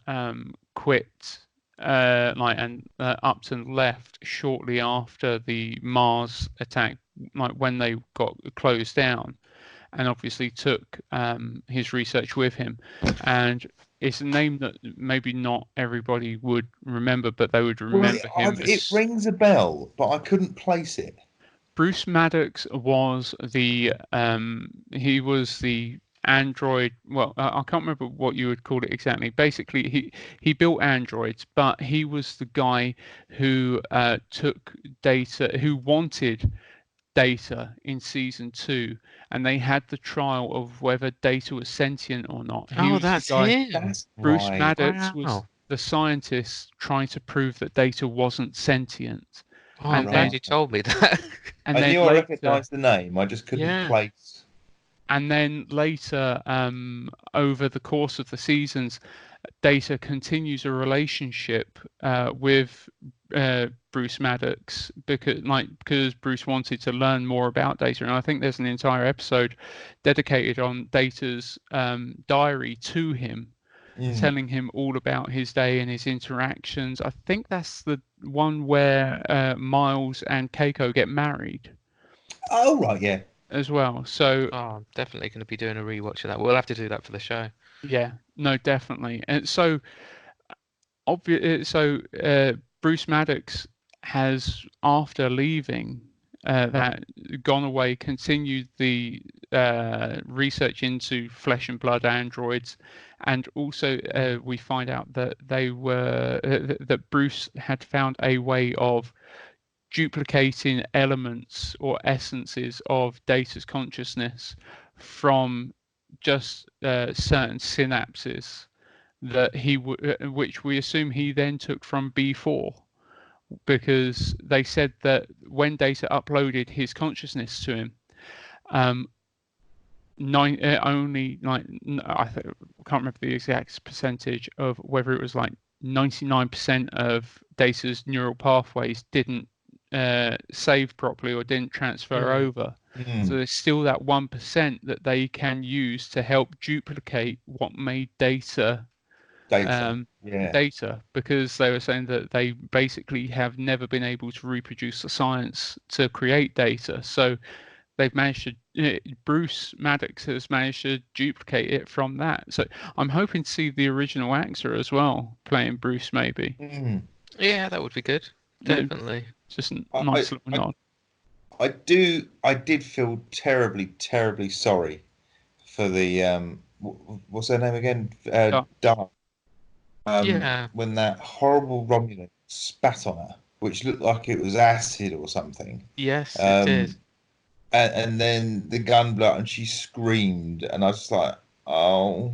[SPEAKER 1] quit Upton left shortly after the Mars attack, like when they got closed down, and obviously took his research with him. And it's a name that maybe not everybody would remember, but they would
[SPEAKER 3] Well,
[SPEAKER 1] remember him
[SPEAKER 3] it
[SPEAKER 1] as
[SPEAKER 3] rings a bell, but I couldn't place it.
[SPEAKER 1] Bruce Maddox was he was the android. Well, I can't remember what you would call it exactly. Basically, he built androids, but he was the guy who took Data, who wanted Data in season 2, and they had the trial of whether Data was sentient or not. He
[SPEAKER 2] Oh,
[SPEAKER 1] was the
[SPEAKER 2] that's
[SPEAKER 1] guy.
[SPEAKER 2] him.
[SPEAKER 3] That's
[SPEAKER 1] Bruce
[SPEAKER 3] right.
[SPEAKER 1] Maddox was
[SPEAKER 2] Wow.
[SPEAKER 1] the scientist trying to prove that Data wasn't sentient.
[SPEAKER 2] Oh, I'm
[SPEAKER 1] And
[SPEAKER 2] glad
[SPEAKER 1] then
[SPEAKER 2] you told me that.
[SPEAKER 1] and
[SPEAKER 3] I
[SPEAKER 1] then
[SPEAKER 3] knew I
[SPEAKER 1] later
[SPEAKER 3] recognised the name. I just couldn't
[SPEAKER 2] Yeah.
[SPEAKER 3] place.
[SPEAKER 1] and then later over the course of the seasons, Data continues a relationship with Bruce Maddox because Bruce wanted to learn more about Data, and I think there's an entire episode dedicated on Data's diary to him, telling him all about his day and his interactions. I think that's the one where Miles and Keiko get married
[SPEAKER 3] Oh, right, yeah.
[SPEAKER 1] as well. So
[SPEAKER 2] Oh, I'm definitely going to be doing a rewatch of that. We'll have to do that for the show.
[SPEAKER 1] yeah, no, definitely. And so Bruce Maddox has, after leaving, that gone away, continued the research into flesh and blood androids, and also we find out that that Bruce had found a way of duplicating elements or essences of Data's consciousness from just certain synapses that which we assume he then took from B4, because they said that when Data uploaded his consciousness to him, um, only I can't remember the exact percentage of whether it was like 99% of Data's neural pathways didn't save properly or didn't transfer over. So there's still that 1% that they can use to help duplicate what made Data Data, because they were saying that they basically have never been able to reproduce the science to create Data. So they've managed to, Bruce Maddox has managed to duplicate it from that. So I'm hoping to see the original actor as well playing Bruce, maybe.
[SPEAKER 2] Yeah, that would be good. Definitely.
[SPEAKER 1] Just a nice little nod.
[SPEAKER 3] I did feel terribly sorry for the what's her name again? Dark.
[SPEAKER 2] Yeah.
[SPEAKER 3] When that horrible Romulan spat on her, which looked like it was acid or something.
[SPEAKER 2] Yes, it did.
[SPEAKER 3] And then the gun blew out and she screamed, and I was just like, oh,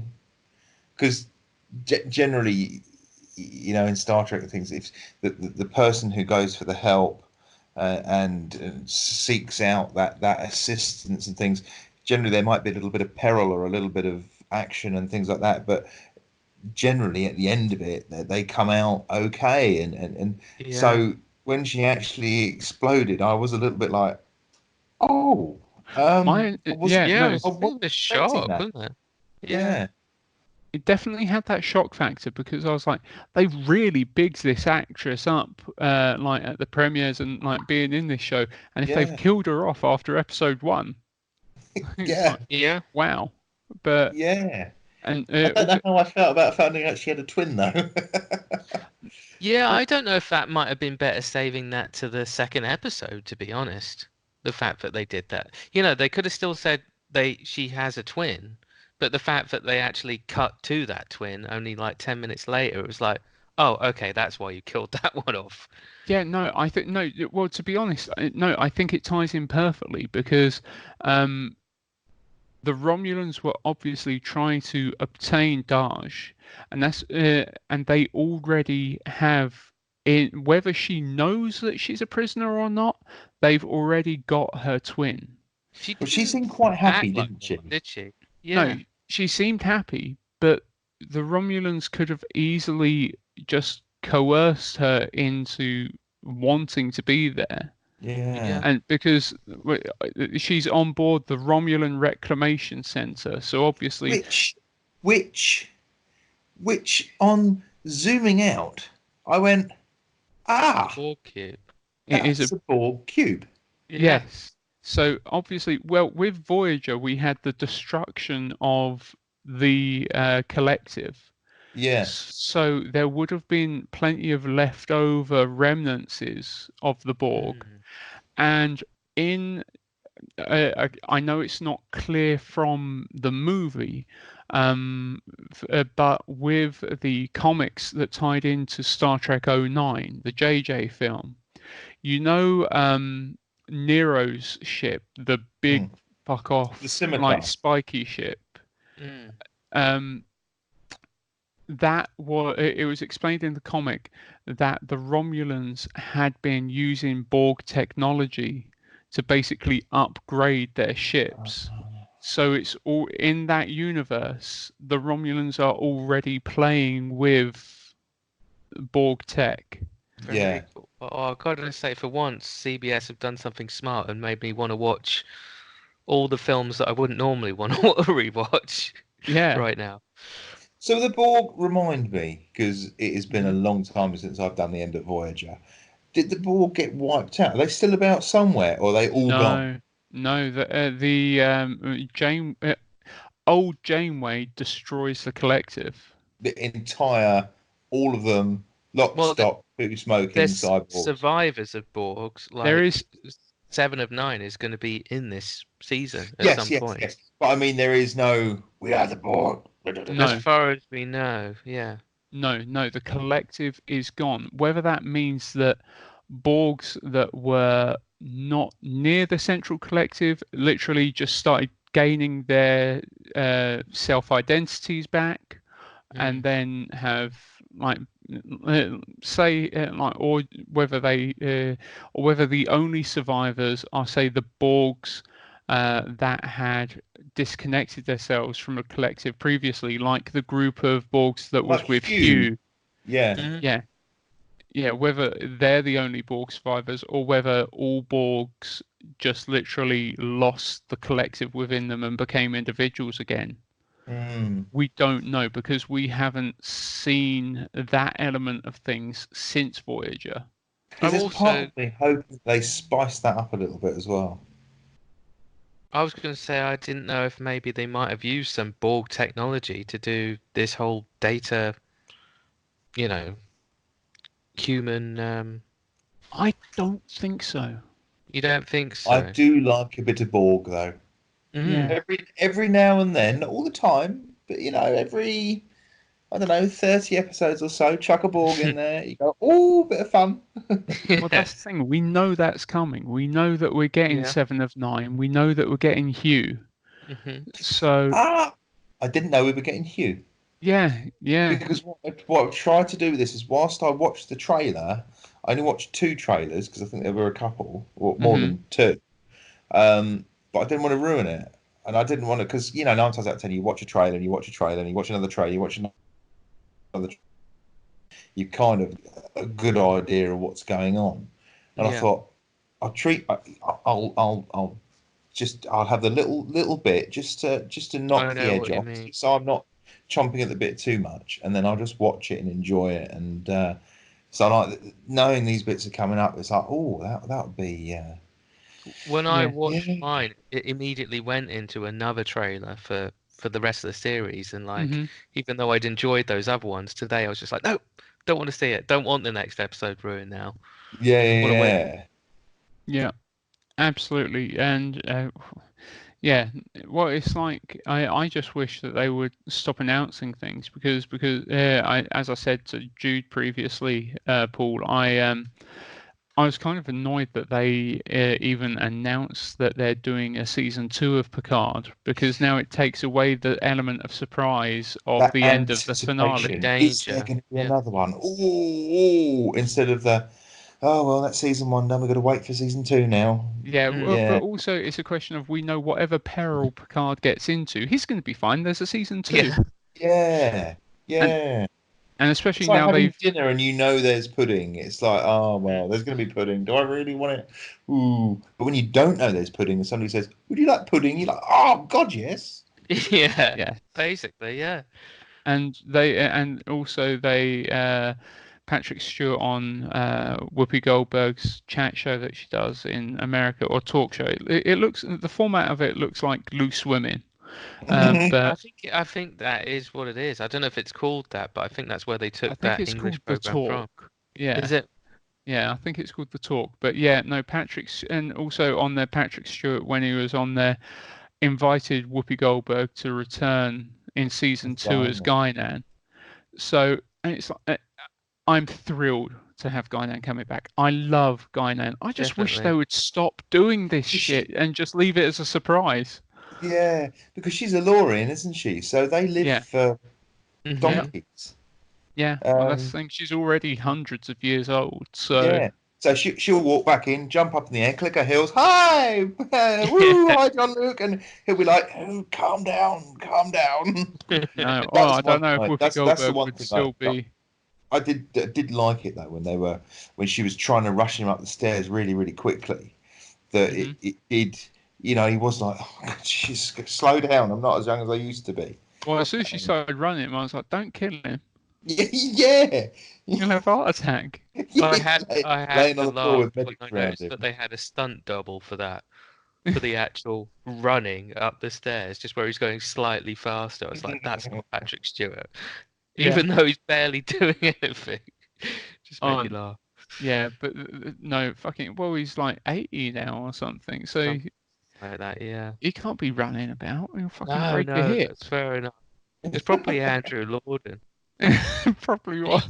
[SPEAKER 3] because generally, you know, in Star Trek and things, if the person who goes for the help and seeks out that assistance and things, generally there might be a little bit of peril or a little bit of action and things like that, but generally at the end of it they come out okay, and so when she actually exploded, I was a little bit like, oh,
[SPEAKER 2] it was a shock, wasn't it?
[SPEAKER 3] Yeah.
[SPEAKER 1] It definitely had that shock factor, because I was like, they really bigged this actress up, like at the premieres and like being in this show, and if they've killed her off after episode 1,
[SPEAKER 3] yeah,
[SPEAKER 1] wow. But and
[SPEAKER 3] I don't know how I felt about finding out she had a twin, though.
[SPEAKER 2] Yeah, I don't know if that might have been better saving that to the second episode, to be honest. The fact that they did that, you know, they could have still said she has a twin, but the fact that they actually cut to that twin only like 10 minutes later, it was like, oh, okay, that's why you killed that one off.
[SPEAKER 1] Yeah, no, I think no. Well, to be honest, no, I think it ties in perfectly, because the Romulans were obviously trying to obtain Daj, and that's and they already have, in whether she knows that she's a prisoner or not, they've already got her twin.
[SPEAKER 3] She seemed quite happy, didn't she?
[SPEAKER 2] Did she? Yeah.
[SPEAKER 1] No, she seemed happy, but the Romulans could have easily just coerced her into wanting to be there.
[SPEAKER 3] Yeah.
[SPEAKER 1] And because she's on board the Romulan Reclamation Center, so obviously
[SPEAKER 3] which on zooming out, I went,
[SPEAKER 2] Borg cube.
[SPEAKER 1] It is
[SPEAKER 3] that's a Borg cube.
[SPEAKER 2] Yeah.
[SPEAKER 1] Yes. So obviously, well, with Voyager, we had the destruction of the collective.
[SPEAKER 3] Yeah.
[SPEAKER 1] So there would have been plenty of leftover remnants of the Borg. And in, I know it's not clear from the movie, but with the comics that tied into Star Trek '09, the JJ film, you know, Nero's ship, the big fuck off,
[SPEAKER 3] The scimitar.
[SPEAKER 1] like spiky ship.
[SPEAKER 2] Mm.
[SPEAKER 1] That was it was explained in the comic that the Romulans had been using Borg technology to basically upgrade their ships. So it's all in that universe. The Romulans are already playing with Borg tech.
[SPEAKER 3] Yeah.
[SPEAKER 2] Cool. Oh, I've got to say, for once, CBS have done something smart and made me want to watch all the films that I wouldn't normally want to rewatch
[SPEAKER 1] Yeah.
[SPEAKER 2] right now.
[SPEAKER 3] So the Borg, remind me, because it has been a long time since I've done the end of Voyager. Did the Borg get wiped out? Are they still about somewhere, or are they all gone?
[SPEAKER 1] No. Old Janeway destroys the collective.
[SPEAKER 3] The entire, all of them, lock,
[SPEAKER 2] Well,
[SPEAKER 3] stock, two smoking
[SPEAKER 2] There's
[SPEAKER 3] cyborgs.
[SPEAKER 2] survivors of Borgs. Like,
[SPEAKER 1] There is
[SPEAKER 2] 7 of 9 is going to be in this season at some point.
[SPEAKER 3] Yes. But I mean, there is no, we are the Borg.
[SPEAKER 1] No.
[SPEAKER 2] As far as we know, yeah.
[SPEAKER 1] No, the collective is gone. Whether that means that Borgs that were not near the central collective literally just started gaining their self-identities back, and then have like say like, or whether the only survivors are, say, the Borgs that had disconnected themselves from a collective previously, like the group of Borgs that was
[SPEAKER 3] Like
[SPEAKER 1] with
[SPEAKER 3] Hugh.
[SPEAKER 1] Hugh.
[SPEAKER 3] Yeah.
[SPEAKER 1] Yeah, whether they're the only Borg survivors or whether all Borgs just literally lost the collective within them and became individuals again. We don't know, because we haven't seen that element of things since Voyager.
[SPEAKER 3] Because there's part of me hoping they spice that up a little bit as well.
[SPEAKER 2] I was going to say, I didn't know if maybe they might have used some Borg technology to do this whole data, human.
[SPEAKER 1] I don't think so.
[SPEAKER 2] You don't think so?
[SPEAKER 3] I do like a bit of Borg, though.
[SPEAKER 1] Yeah.
[SPEAKER 3] Every now and then, not all the time, but every, I don't know, 30 episodes or so, chuck a Borg in there. You go, oh, bit of fun.
[SPEAKER 1] Well, that's the thing. We know that's coming. We know that we're getting 7 of 9. We know that we're getting Hugh. So.
[SPEAKER 3] I didn't know we were getting Hugh.
[SPEAKER 1] Yeah.
[SPEAKER 3] Because what I've tried to do with this is, whilst I watched the trailer, I only watched 2 trailers because I think there were a couple, or more than 2. But I didn't want to ruin it, and I didn't want to, because 9 times out of 10 you watch a trailer and you watch a trailer and you watch another trailer, you watch another. You kind of a good idea of what's going on, and I thought I'll have the little bit just to knock the edge off, so I'm not chomping at the bit too much, and then I'll just watch it and enjoy it. And so, like, knowing these bits are coming up, it's like, oh, that would be.
[SPEAKER 2] When I watched mine, it immediately went into another trailer for the rest of the series, and like, even though I'd enjoyed those other ones, today I was just like, no, don't want to see it. Don't want the next episode ruined now.
[SPEAKER 3] Yeah,
[SPEAKER 1] absolutely. And well, it's like I just wish that they would stop announcing things, because as I said to Jude previously, Paul, I was kind of annoyed that they even announced that they're doing a season 2 of Picard, because now it takes away the element of surprise of
[SPEAKER 3] that
[SPEAKER 1] the end of the finale.
[SPEAKER 3] Is there going to be another one? Oh, instead of the, oh, well, that's season 1 done, we've got to wait for season 2 now.
[SPEAKER 1] But also it's a question of, we know whatever peril Picard gets into, he's going to be fine. There's a season 2.
[SPEAKER 3] Yeah.
[SPEAKER 1] And especially
[SPEAKER 3] it's like
[SPEAKER 1] now
[SPEAKER 3] having dinner and there's pudding. It's like, oh, well, there's going to be pudding. Do I really want it? Ooh. But when you don't know there's pudding and somebody says, would you like pudding? You're like, oh, God, yes.
[SPEAKER 2] Yeah. Basically, yeah.
[SPEAKER 1] And they Patrick Stewart on Whoopi Goldberg's chat show that she does in America, or talk show. It looks, the format of it looks like Loose Women. But
[SPEAKER 2] I think that is what it is. I don't know if it's called that, but I think that's where they
[SPEAKER 1] I
[SPEAKER 2] took
[SPEAKER 1] think
[SPEAKER 2] that
[SPEAKER 1] it's
[SPEAKER 2] English
[SPEAKER 1] called The
[SPEAKER 2] program from.
[SPEAKER 1] Talk. Yeah.
[SPEAKER 2] Is it?
[SPEAKER 1] Yeah, I think it's called The Talk. But yeah, no, and also on there, Patrick Stewart, when he was on there, invited Whoopi Goldberg to return in season 2 as Guinan. So, and it's like, I'm thrilled to have Guinan coming back. I love Guinan. I just wish they would stop doing this shit and just leave it as a surprise.
[SPEAKER 3] Yeah, because she's a Lorian, isn't she? So they live for donkeys.
[SPEAKER 1] Yeah, well, that's the thing. She's already hundreds of years old. So
[SPEAKER 3] yeah, so she'll walk back in, jump up in the air, click her heels, hi, woo, hi, Jean-Luc, and he'll be like, oh, calm down.
[SPEAKER 1] No, I don't know if Whoopi Goldberg would still be.
[SPEAKER 3] I did like it though when she was trying to rush him up the stairs really, really quickly. That it did, he was like, oh, God, jeez, slow down. I'm not as young as I used to be.
[SPEAKER 1] Well, as soon as she started running, I was like, don't kill him.
[SPEAKER 3] Yeah.
[SPEAKER 1] You'll have a heart attack.
[SPEAKER 2] I had to laugh when I noticed that they had a stunt double for that. For the actual running up the stairs, just where he's going slightly faster. I was like, that's not Patrick Stewart. Even though he's barely doing anything. Just made me laugh.
[SPEAKER 1] Yeah, but no, he's like 80 now or something. So
[SPEAKER 2] like that, yeah.
[SPEAKER 1] He can't be running about. He'll fucking break your hip.
[SPEAKER 2] That's fair enough. It's probably Andrew Lorden.
[SPEAKER 1] Probably was.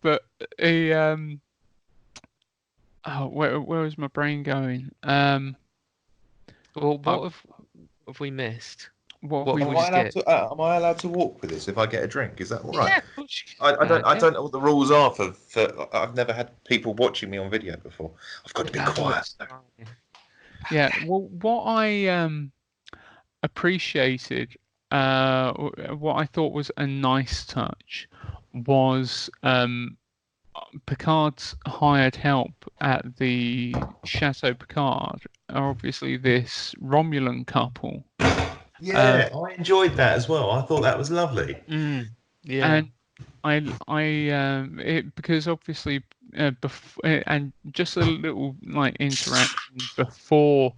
[SPEAKER 1] But he where was my brain going?
[SPEAKER 2] Well, what have we missed?
[SPEAKER 3] Am I allowed to walk with this if I get a drink? Is that all right?
[SPEAKER 2] Yeah, of course you
[SPEAKER 3] can. I don't know what the rules are for. I've never had people watching me on video before. I've got to be quiet.
[SPEAKER 1] Yeah. Well, what I appreciated, what I thought was a nice touch, was Picard's hired help at the Chateau Picard are obviously this Romulan couple.
[SPEAKER 3] Yeah, I enjoyed that as well. I thought that was lovely.
[SPEAKER 1] Yeah, and because obviously and just a little like interaction before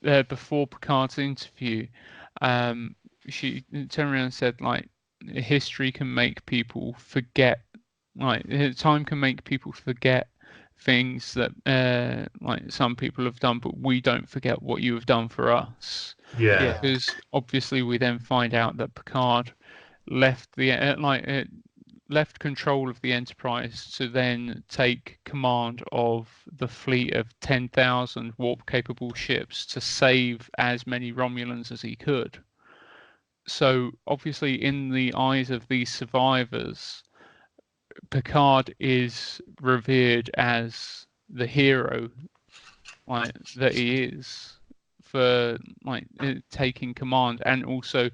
[SPEAKER 1] Picard's interview, she turned around and said like history can make people forget, like time can make people forget things that like some people have done, but we don't forget what you have done for us.
[SPEAKER 3] Yeah.
[SPEAKER 1] Because obviously we then find out that Picard left the left control of the Enterprise to then take command of the fleet of 10,000 warp-capable ships to save as many Romulans as he could. So obviously in the eyes of these survivors, Picard is revered as the hero, like that he is, for like taking command and also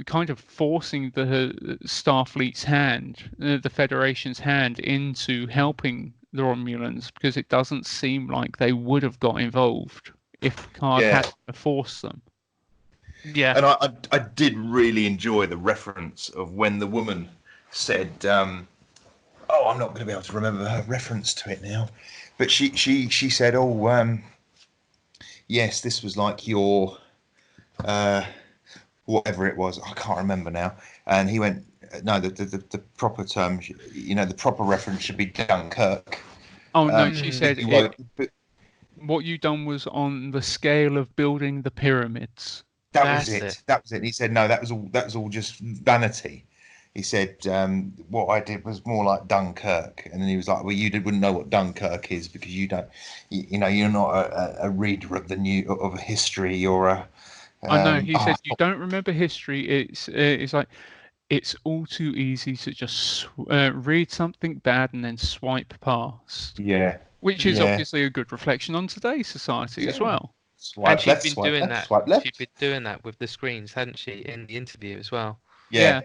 [SPEAKER 1] kind of forcing the Starfleet's hand, the Federation's hand, into helping the Romulans, because it doesn't seem like they would have got involved if Picard hadn't forced them.
[SPEAKER 2] Yeah,
[SPEAKER 3] and I did really enjoy the reference of when the woman said. I'm not going to be able to remember her reference to it now, but she said, yes, this was like your, whatever it was, I can't remember now. And he went, no, the proper term, the proper reference should be Dunkirk.
[SPEAKER 1] Oh no, she said what you done was on the scale of building the pyramids.
[SPEAKER 3] That was it. And he said, no, that was all just vanity. He said, what I did was more like Dunkirk. And then he was like, well, wouldn't know what Dunkirk is because you don't, you're not a reader of of history or a...
[SPEAKER 1] I know, he said, you don't remember history. It's like, it's all too easy to just read something bad and then swipe past.
[SPEAKER 3] Yeah.
[SPEAKER 1] Which is obviously a good reflection on today's society as well.
[SPEAKER 2] And she'd been doing that. She'd been doing that with the screens, hadn't she, in the interview as well?
[SPEAKER 3] Yeah.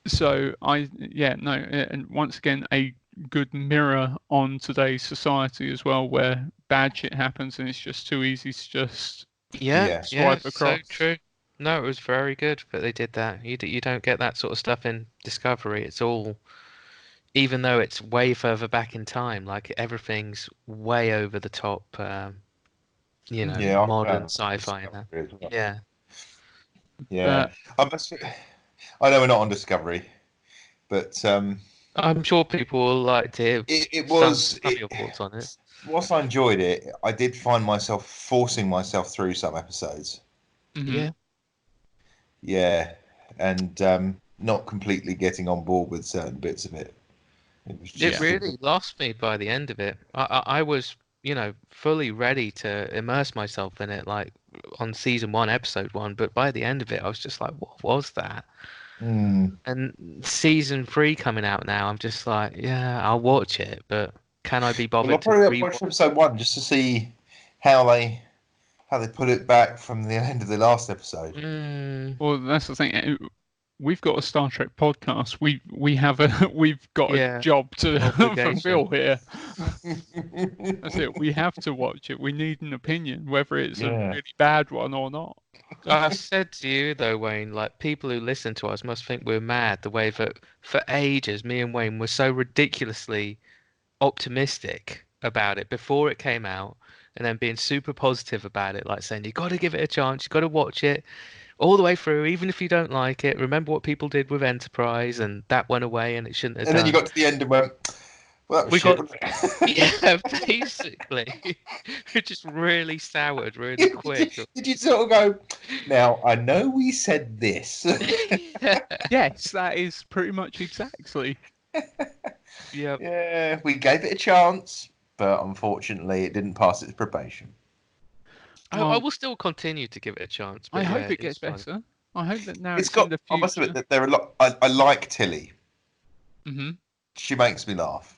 [SPEAKER 1] So and once again a good mirror on today's society as well, where bad shit happens and it's just too easy to just swipe across.
[SPEAKER 2] So true. No, it was very good that they did that. You don't get that sort of stuff in Discovery. It's all, even though it's way further back in time, like everything's way over the top.
[SPEAKER 3] Yeah, I
[SPEAKER 2] Modern
[SPEAKER 3] found
[SPEAKER 2] sci-fi and that.
[SPEAKER 3] Discovery as well.
[SPEAKER 2] Yeah.
[SPEAKER 3] Yeah, I know we're not on Discovery, but
[SPEAKER 2] I'm sure people will like to hear
[SPEAKER 3] it
[SPEAKER 2] some
[SPEAKER 3] was
[SPEAKER 2] of your thoughts on it.
[SPEAKER 3] whilst I enjoyed it, I did find myself forcing myself through some episodes.
[SPEAKER 2] Yeah.
[SPEAKER 3] Yeah, and not completely getting on board with certain bits of it. It was
[SPEAKER 2] It
[SPEAKER 3] just
[SPEAKER 2] really lost me by the end of it. I was, fully ready to immerse myself in it, like on season 1, episode 1. But by the end of it, I was just like, what was that?
[SPEAKER 3] Mm.
[SPEAKER 2] And season 3 coming out now, I'm just like, yeah, I'll watch it, but can I be
[SPEAKER 3] Well, I'll
[SPEAKER 2] bothered to
[SPEAKER 3] probably watch
[SPEAKER 2] rewatch?
[SPEAKER 3] episode one just to see how they put it back from the end of the last episode.
[SPEAKER 1] Well, that's the thing. We've got a Star Trek podcast. We've got a
[SPEAKER 2] Yeah,
[SPEAKER 1] job to
[SPEAKER 2] obligation.
[SPEAKER 1] fulfill here. That's it. We have to watch it. We need an opinion, whether it's a
[SPEAKER 3] Yeah.
[SPEAKER 1] really bad one or not.
[SPEAKER 2] I said to you though, Wayne, like people who listen to us must think we're mad. The way that for ages, me and Wayne were so ridiculously optimistic about it before it came out, and then being super positive about it, like saying you got to give it a chance, you got to watch it all the way through, even if you don't like it. Remember what people did with Enterprise, and that went away, and it shouldn't have
[SPEAKER 3] And then you
[SPEAKER 2] done.
[SPEAKER 3] got to the end and went, well, that was
[SPEAKER 2] We
[SPEAKER 3] shit.
[SPEAKER 2] got,
[SPEAKER 3] Wasn't it?
[SPEAKER 2] yeah, basically, it just really soured really quick.
[SPEAKER 3] Did you sort of go, now, I know we said this.
[SPEAKER 1] Yes, that is pretty much exactly.
[SPEAKER 2] Yep.
[SPEAKER 3] Yeah, we gave it a chance, but unfortunately it didn't pass its probation.
[SPEAKER 2] I
[SPEAKER 1] Well,
[SPEAKER 2] will still continue to give it a chance,
[SPEAKER 1] I
[SPEAKER 2] but
[SPEAKER 1] hope
[SPEAKER 2] yeah,
[SPEAKER 1] it gets
[SPEAKER 2] it's fine.
[SPEAKER 1] better. I hope that now
[SPEAKER 3] It's
[SPEAKER 1] it's in
[SPEAKER 3] got,
[SPEAKER 1] the
[SPEAKER 3] I must
[SPEAKER 1] future.
[SPEAKER 3] admit that there are a lot, I like Tilly.
[SPEAKER 1] Hmm
[SPEAKER 3] She makes me laugh.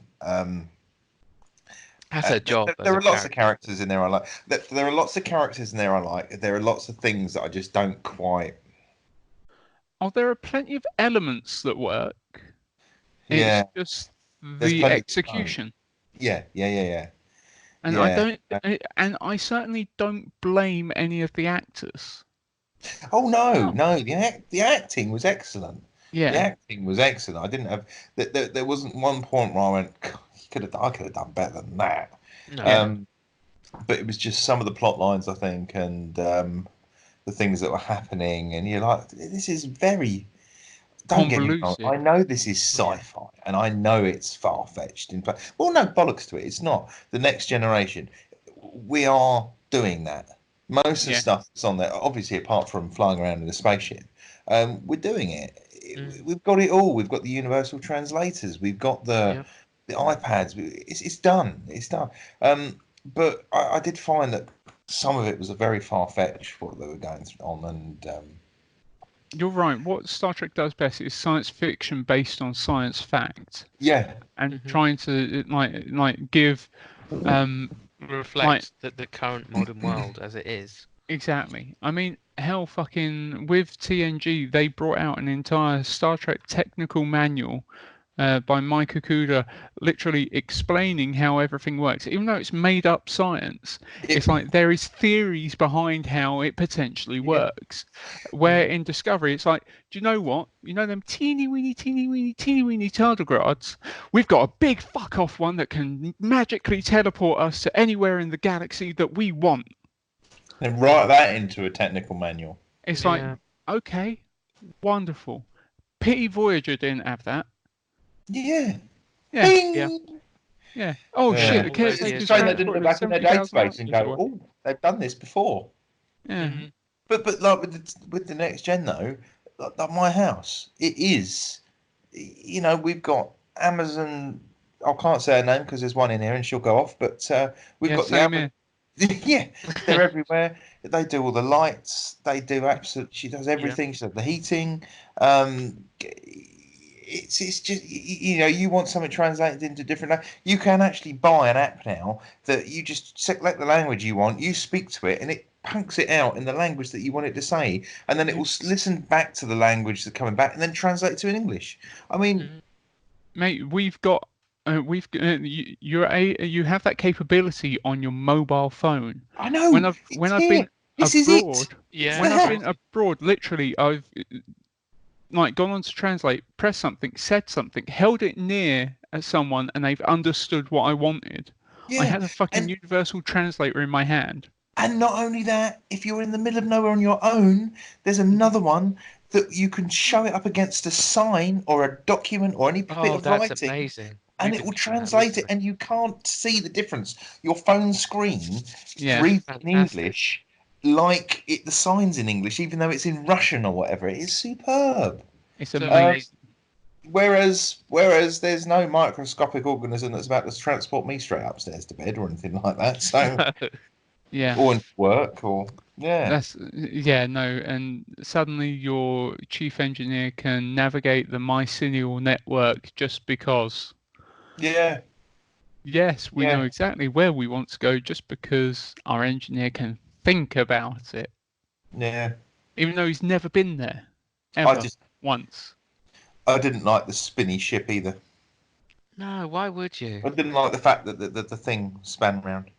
[SPEAKER 2] That's her job.
[SPEAKER 3] There
[SPEAKER 2] as
[SPEAKER 3] are
[SPEAKER 2] a
[SPEAKER 3] lots of
[SPEAKER 2] character.
[SPEAKER 3] characters in there I like. There are lots of characters in there I like. There are lots of things that I just don't quite.
[SPEAKER 1] Oh, there are plenty of elements that work.
[SPEAKER 3] Yeah,
[SPEAKER 1] It's just
[SPEAKER 3] there's
[SPEAKER 1] the
[SPEAKER 3] plenty.
[SPEAKER 1] execution.
[SPEAKER 3] Yeah.
[SPEAKER 1] And
[SPEAKER 3] Yeah.
[SPEAKER 1] and I certainly don't blame any of the actors.
[SPEAKER 3] Oh no,
[SPEAKER 1] No.
[SPEAKER 3] no. The acting was excellent. The
[SPEAKER 1] Yeah.
[SPEAKER 3] acting was excellent. I didn't have. There wasn't one point where I went, I could have done better than that.
[SPEAKER 2] No.
[SPEAKER 1] Yeah.
[SPEAKER 3] But it was just some of the plot lines, I think, and the things that were happening, and you're like, this is very. Don't get me wrong.
[SPEAKER 1] Convoluted.
[SPEAKER 3] I know this is sci-fi, and I know it's far-fetched. In fact, well, no bollocks to it. It's not. The Next Generation, we are doing that. Most of the
[SPEAKER 1] Yeah.
[SPEAKER 3] stuff that's on there, obviously, apart from flying around in a spaceship, we're doing it. We've got it all. We've got the universal translators. We've got the iPads. It's done. It's done. But I did find that some of it was a very far-fetched what they were going on, and
[SPEAKER 1] You're right. What Star Trek does best is science fiction based on science fact,
[SPEAKER 3] yeah,
[SPEAKER 1] and trying to like give
[SPEAKER 2] reflects the current modern world as it is.
[SPEAKER 1] exactly. I mean, hell, fucking with TNG, they brought out an entire Star Trek technical manual by Mike Okuda, literally explaining how everything works. Even though it's made up science, it's like there is theories behind how it potentially works. Where in Discovery, it's like, do you know what? You know them teeny weeny tardigrades? We've got a big fuck off one that can magically teleport us to anywhere in the galaxy that we want.
[SPEAKER 3] and write that into a technical manual.
[SPEAKER 1] It's like, okay, wonderful. Pity Voyager didn't have that.
[SPEAKER 3] Yeah.
[SPEAKER 1] Yeah.
[SPEAKER 3] Bing!
[SPEAKER 1] Yeah. Oh shit! The
[SPEAKER 3] It's
[SPEAKER 1] caretakers
[SPEAKER 3] a shame they didn't
[SPEAKER 1] transported
[SPEAKER 3] look back in their
[SPEAKER 1] 70,000
[SPEAKER 3] database and
[SPEAKER 1] answers
[SPEAKER 3] go,
[SPEAKER 1] away.
[SPEAKER 3] "Oh, they've done this before."
[SPEAKER 1] Yeah.
[SPEAKER 3] But like with the next gen though, like my house, it is. You know, we've got Amazon. I can't say her name because there's one in here and she'll go off. But we've
[SPEAKER 1] Yeah,
[SPEAKER 3] got the
[SPEAKER 1] same
[SPEAKER 3] Amazon.
[SPEAKER 1] here.
[SPEAKER 3] Yeah, they're everywhere. They do all the lights. They do absolutely. She does everything. She does the heating. It's just you know, you want something translated into different. You can actually buy an app now that you just select the language you want. You speak to it, and it punks it out in the language that you want it to say, and then it will listen back to the language that's coming back, and then translate it to in English. I mean,
[SPEAKER 1] Mate, we've got. You have that capability on your mobile phone.
[SPEAKER 3] I know
[SPEAKER 1] When I've been
[SPEAKER 3] This
[SPEAKER 1] abroad,
[SPEAKER 3] is it.
[SPEAKER 2] Yeah.
[SPEAKER 1] when I've been abroad, literally, I've like gone on to translate, pressed something, said something, held it near someone, and they've understood what I wanted. I
[SPEAKER 3] Yeah,
[SPEAKER 1] had a fucking
[SPEAKER 3] and
[SPEAKER 1] universal translator in my hand.
[SPEAKER 3] not only that, if you're in the middle of nowhere on your own, there's another one that you can show it up against a sign or a document or any bit
[SPEAKER 2] Oh,
[SPEAKER 3] of
[SPEAKER 2] that's
[SPEAKER 3] writing,
[SPEAKER 2] amazing.
[SPEAKER 3] and
[SPEAKER 2] We've
[SPEAKER 3] it
[SPEAKER 2] been
[SPEAKER 3] will
[SPEAKER 2] doing that
[SPEAKER 3] translate it,
[SPEAKER 2] recently.
[SPEAKER 3] and you can't see the difference. Your phone screen
[SPEAKER 1] Yeah.
[SPEAKER 3] reads in
[SPEAKER 2] Fantastic.
[SPEAKER 3] English like the sign's in English, even though it's in Russian or whatever. It is superb.
[SPEAKER 1] It's
[SPEAKER 2] So
[SPEAKER 1] amazing.
[SPEAKER 3] Whereas there's no microscopic organism that's about to transport me straight upstairs to bed or anything like that. So
[SPEAKER 1] Yeah.
[SPEAKER 3] or into work or yeah.
[SPEAKER 1] No, and suddenly your chief engineer can navigate the mycelial network just because.
[SPEAKER 3] Yeah.
[SPEAKER 1] Yes, we know
[SPEAKER 3] Yeah.
[SPEAKER 1] exactly where we want to go just because our engineer can think about it,
[SPEAKER 3] Yeah.
[SPEAKER 1] even though he's never been there,
[SPEAKER 3] I
[SPEAKER 1] ever,
[SPEAKER 3] just
[SPEAKER 1] once.
[SPEAKER 3] I didn't like the spinny ship either.
[SPEAKER 2] no, why would you?
[SPEAKER 3] I didn't like the fact that the thing span round.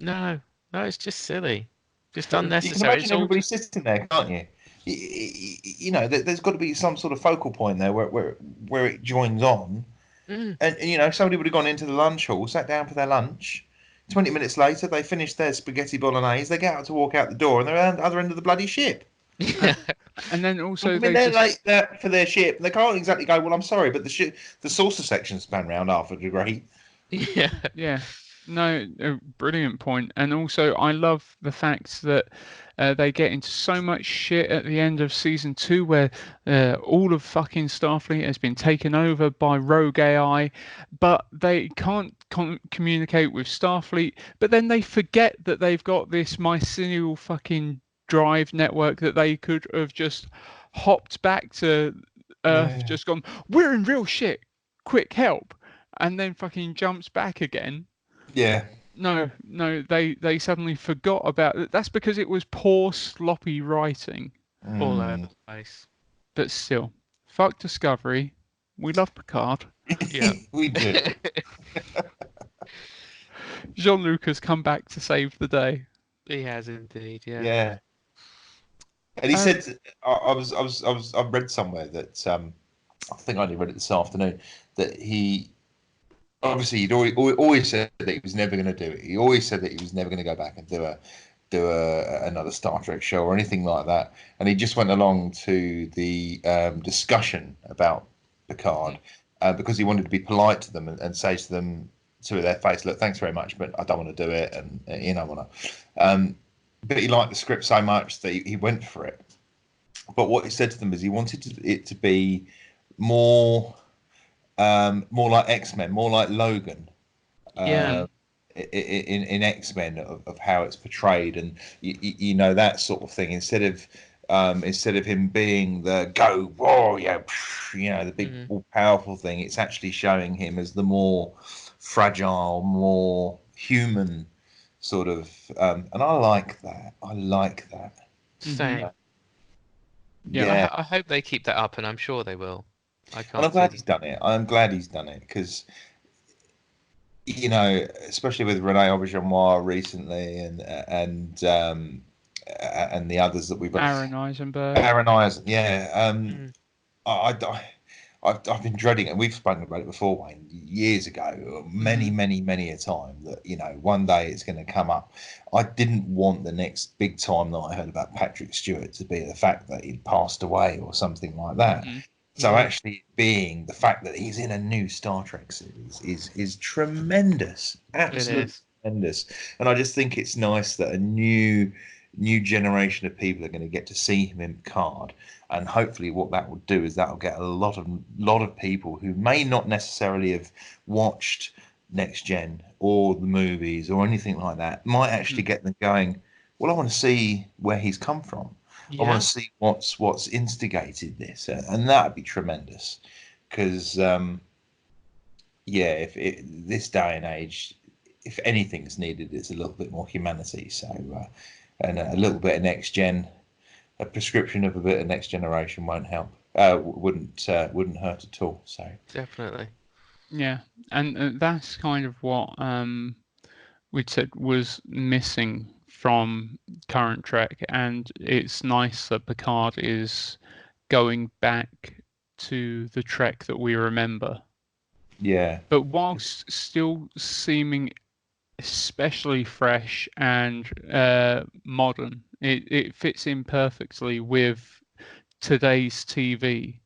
[SPEAKER 2] No, no, it's just silly, just
[SPEAKER 3] You can
[SPEAKER 2] unnecessary.
[SPEAKER 3] imagine
[SPEAKER 2] It's all
[SPEAKER 3] everybody
[SPEAKER 2] just
[SPEAKER 3] sitting there, can't you? You know, there's got to be some sort of focal point there where it joins on.
[SPEAKER 2] mm,
[SPEAKER 3] And you know, somebody would have gone into the lunch hall, sat down for their lunch. 20 minutes later, they finish their spaghetti bolognese. They get out to walk out the door, and they're at the other end of the bloody ship.
[SPEAKER 2] yeah,
[SPEAKER 1] And then
[SPEAKER 3] I
[SPEAKER 1] also
[SPEAKER 3] mean,
[SPEAKER 1] they
[SPEAKER 3] they're
[SPEAKER 1] just
[SPEAKER 3] late for their ship. They can't exactly go. Well, I'm sorry, but the saucer section span round half a degree.
[SPEAKER 2] yeah,
[SPEAKER 1] Yeah, no, a brilliant point. And also, I love the fact that they get into so much shit at the end of season 2 where all of fucking Starfleet has been taken over by rogue AI, but they can't communicate with Starfleet. But then they forget that they've got this mycelial fucking drive network that they could have just hopped back to Earth,
[SPEAKER 3] Yeah,
[SPEAKER 1] just gone, we're in real shit, quick help, and then fucking jumps back again.
[SPEAKER 3] yeah.
[SPEAKER 1] No, they suddenly forgot about it. That's because it was poor, sloppy writing.
[SPEAKER 2] all over
[SPEAKER 3] Mm.
[SPEAKER 2] the place.
[SPEAKER 1] But still, fuck Discovery. We love Picard.
[SPEAKER 2] Yeah,
[SPEAKER 3] We do.
[SPEAKER 1] Jean-Luc has come back to save the day.
[SPEAKER 2] he has indeed. Yeah,
[SPEAKER 3] Yeah. And he
[SPEAKER 1] Uh,
[SPEAKER 3] said, I read somewhere that I think I only read it this afternoon that he obviously he'd always said that he was never going to do it. He always said that he was never going to go back and do another Star Trek show or anything like that. And he just went along to the discussion about Picard because he wanted to be polite to them and say to them to their face, "Look, thanks very much, but I don't want to do it," and you know, want to. But he liked the script so much that he went for it. But what he said to them is he wanted it to be more more like X-Men, more like Logan
[SPEAKER 2] yeah,
[SPEAKER 3] in X-Men of how it's portrayed, and you know that sort of thing. Instead of him being the go warrior, you know, the big
[SPEAKER 2] mm,
[SPEAKER 3] all powerful thing, it's actually showing him as the more fragile, more human sort of. And I like that. I like that.
[SPEAKER 2] same.
[SPEAKER 1] Yeah.
[SPEAKER 3] Yeah,
[SPEAKER 2] I hope they keep that up, and I'm sure they will. I
[SPEAKER 3] and I'm
[SPEAKER 2] can't see
[SPEAKER 3] glad
[SPEAKER 2] them.
[SPEAKER 3] he's done it. I'm glad he's done it because you know, especially with Rene Auberjonois recently, and the others that we've got.
[SPEAKER 1] Aaron Eisenberg.
[SPEAKER 3] Aaron Eyes, yeah.
[SPEAKER 2] Mm,
[SPEAKER 3] I've been dreading it. We've spoken about it before, Wayne, years ago, many a time that you know one day it's going to come up. I didn't want the next big time that I heard about Patrick Stewart to be the fact that he'd passed away or something like that. So
[SPEAKER 2] yeah,
[SPEAKER 3] actually, being the fact that he's in a new Star Trek series is tremendous,
[SPEAKER 2] it
[SPEAKER 3] absolutely
[SPEAKER 2] is.
[SPEAKER 3] tremendous. And I just think it's nice that a new generation of people are going to get to see him in Picard, and hopefully, what that will do is that will get a lot of people who may not necessarily have watched Next Gen or the movies or anything like that, might actually get them going. Well, I want to see where he's come from. I want
[SPEAKER 2] Yeah,
[SPEAKER 3] to see what's instigated this, and that'd be tremendous. Because yeah, if this day and age, if anything's needed, it's a little bit more humanity. So, and a little bit of next gen, a prescription of a bit of next generation won't help. Wouldn't hurt at all. So
[SPEAKER 2] definitely.
[SPEAKER 1] Yeah, and that's kind of what we'd said was missing from current Trek, and it's nice that Picard is going back to the Trek that we remember.
[SPEAKER 3] Yeah.
[SPEAKER 1] But whilst still seeming especially fresh and modern, it fits in perfectly with today's TV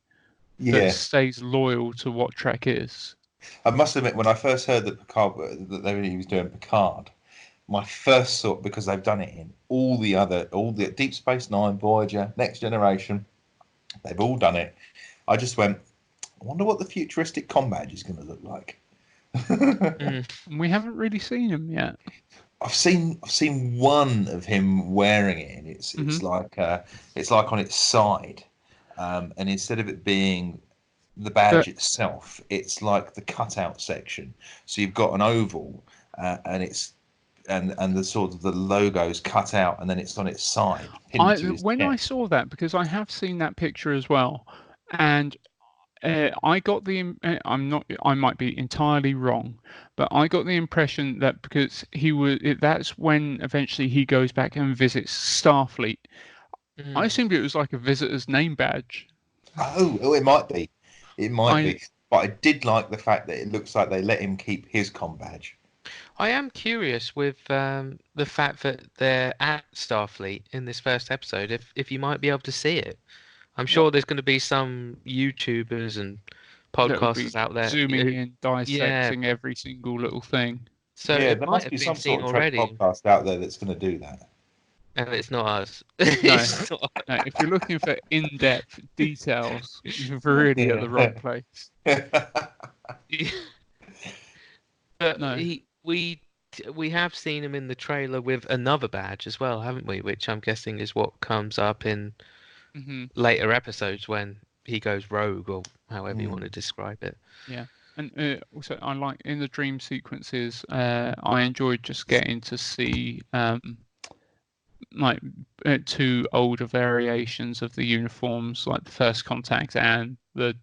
[SPEAKER 1] that
[SPEAKER 3] Yeah.
[SPEAKER 1] stays loyal to what Trek is.
[SPEAKER 3] I must admit, when I first heard that he was doing Picard, my first thought, because they've done it in all the Deep Space Nine, Voyager, Next Generation, they've all done it. I just went, I wonder what the futuristic combat is going to look like.
[SPEAKER 1] We haven't really seen him yet.
[SPEAKER 3] I've seen one of him wearing it, and it's like on its side, and instead of it being the badge itself, it's like the cutout section. So you've got an oval, and it's and the sort of the logo's cut out, and then it's on its side.
[SPEAKER 1] I saw that, because I have seen that picture as well, and I got I might be entirely wrong, but I got the impression that because that's when eventually he goes back and visits Starfleet. I assumed it was like a visitor's name badge.
[SPEAKER 3] Oh, it might be. It might be. But I did like the fact that it looks like they let him keep his comm badge.
[SPEAKER 2] I am curious with the fact that they're at Starfleet in this first episode, if you might be able to see it. I'm sure there's going to be some YouTubers and podcasters out there
[SPEAKER 1] zooming in, dissecting every single little thing.
[SPEAKER 2] So
[SPEAKER 3] yeah,
[SPEAKER 2] it
[SPEAKER 3] there
[SPEAKER 2] might
[SPEAKER 3] must
[SPEAKER 2] have
[SPEAKER 3] be
[SPEAKER 2] been
[SPEAKER 3] some
[SPEAKER 2] seen
[SPEAKER 3] sort of
[SPEAKER 2] already.
[SPEAKER 3] podcast out there that's going to do that.
[SPEAKER 2] And it's not us.
[SPEAKER 1] No, if you're looking for in-depth details, you're really at the wrong place.
[SPEAKER 2] But no. We have seen him in the trailer with another badge as well, haven't we? Which I'm guessing is what comes up in later episodes when he goes rogue, or however you want to describe it.
[SPEAKER 1] Yeah. And also, I like in the dream sequences, I enjoyed just getting to see two older variations of the uniforms, like the First Contact and the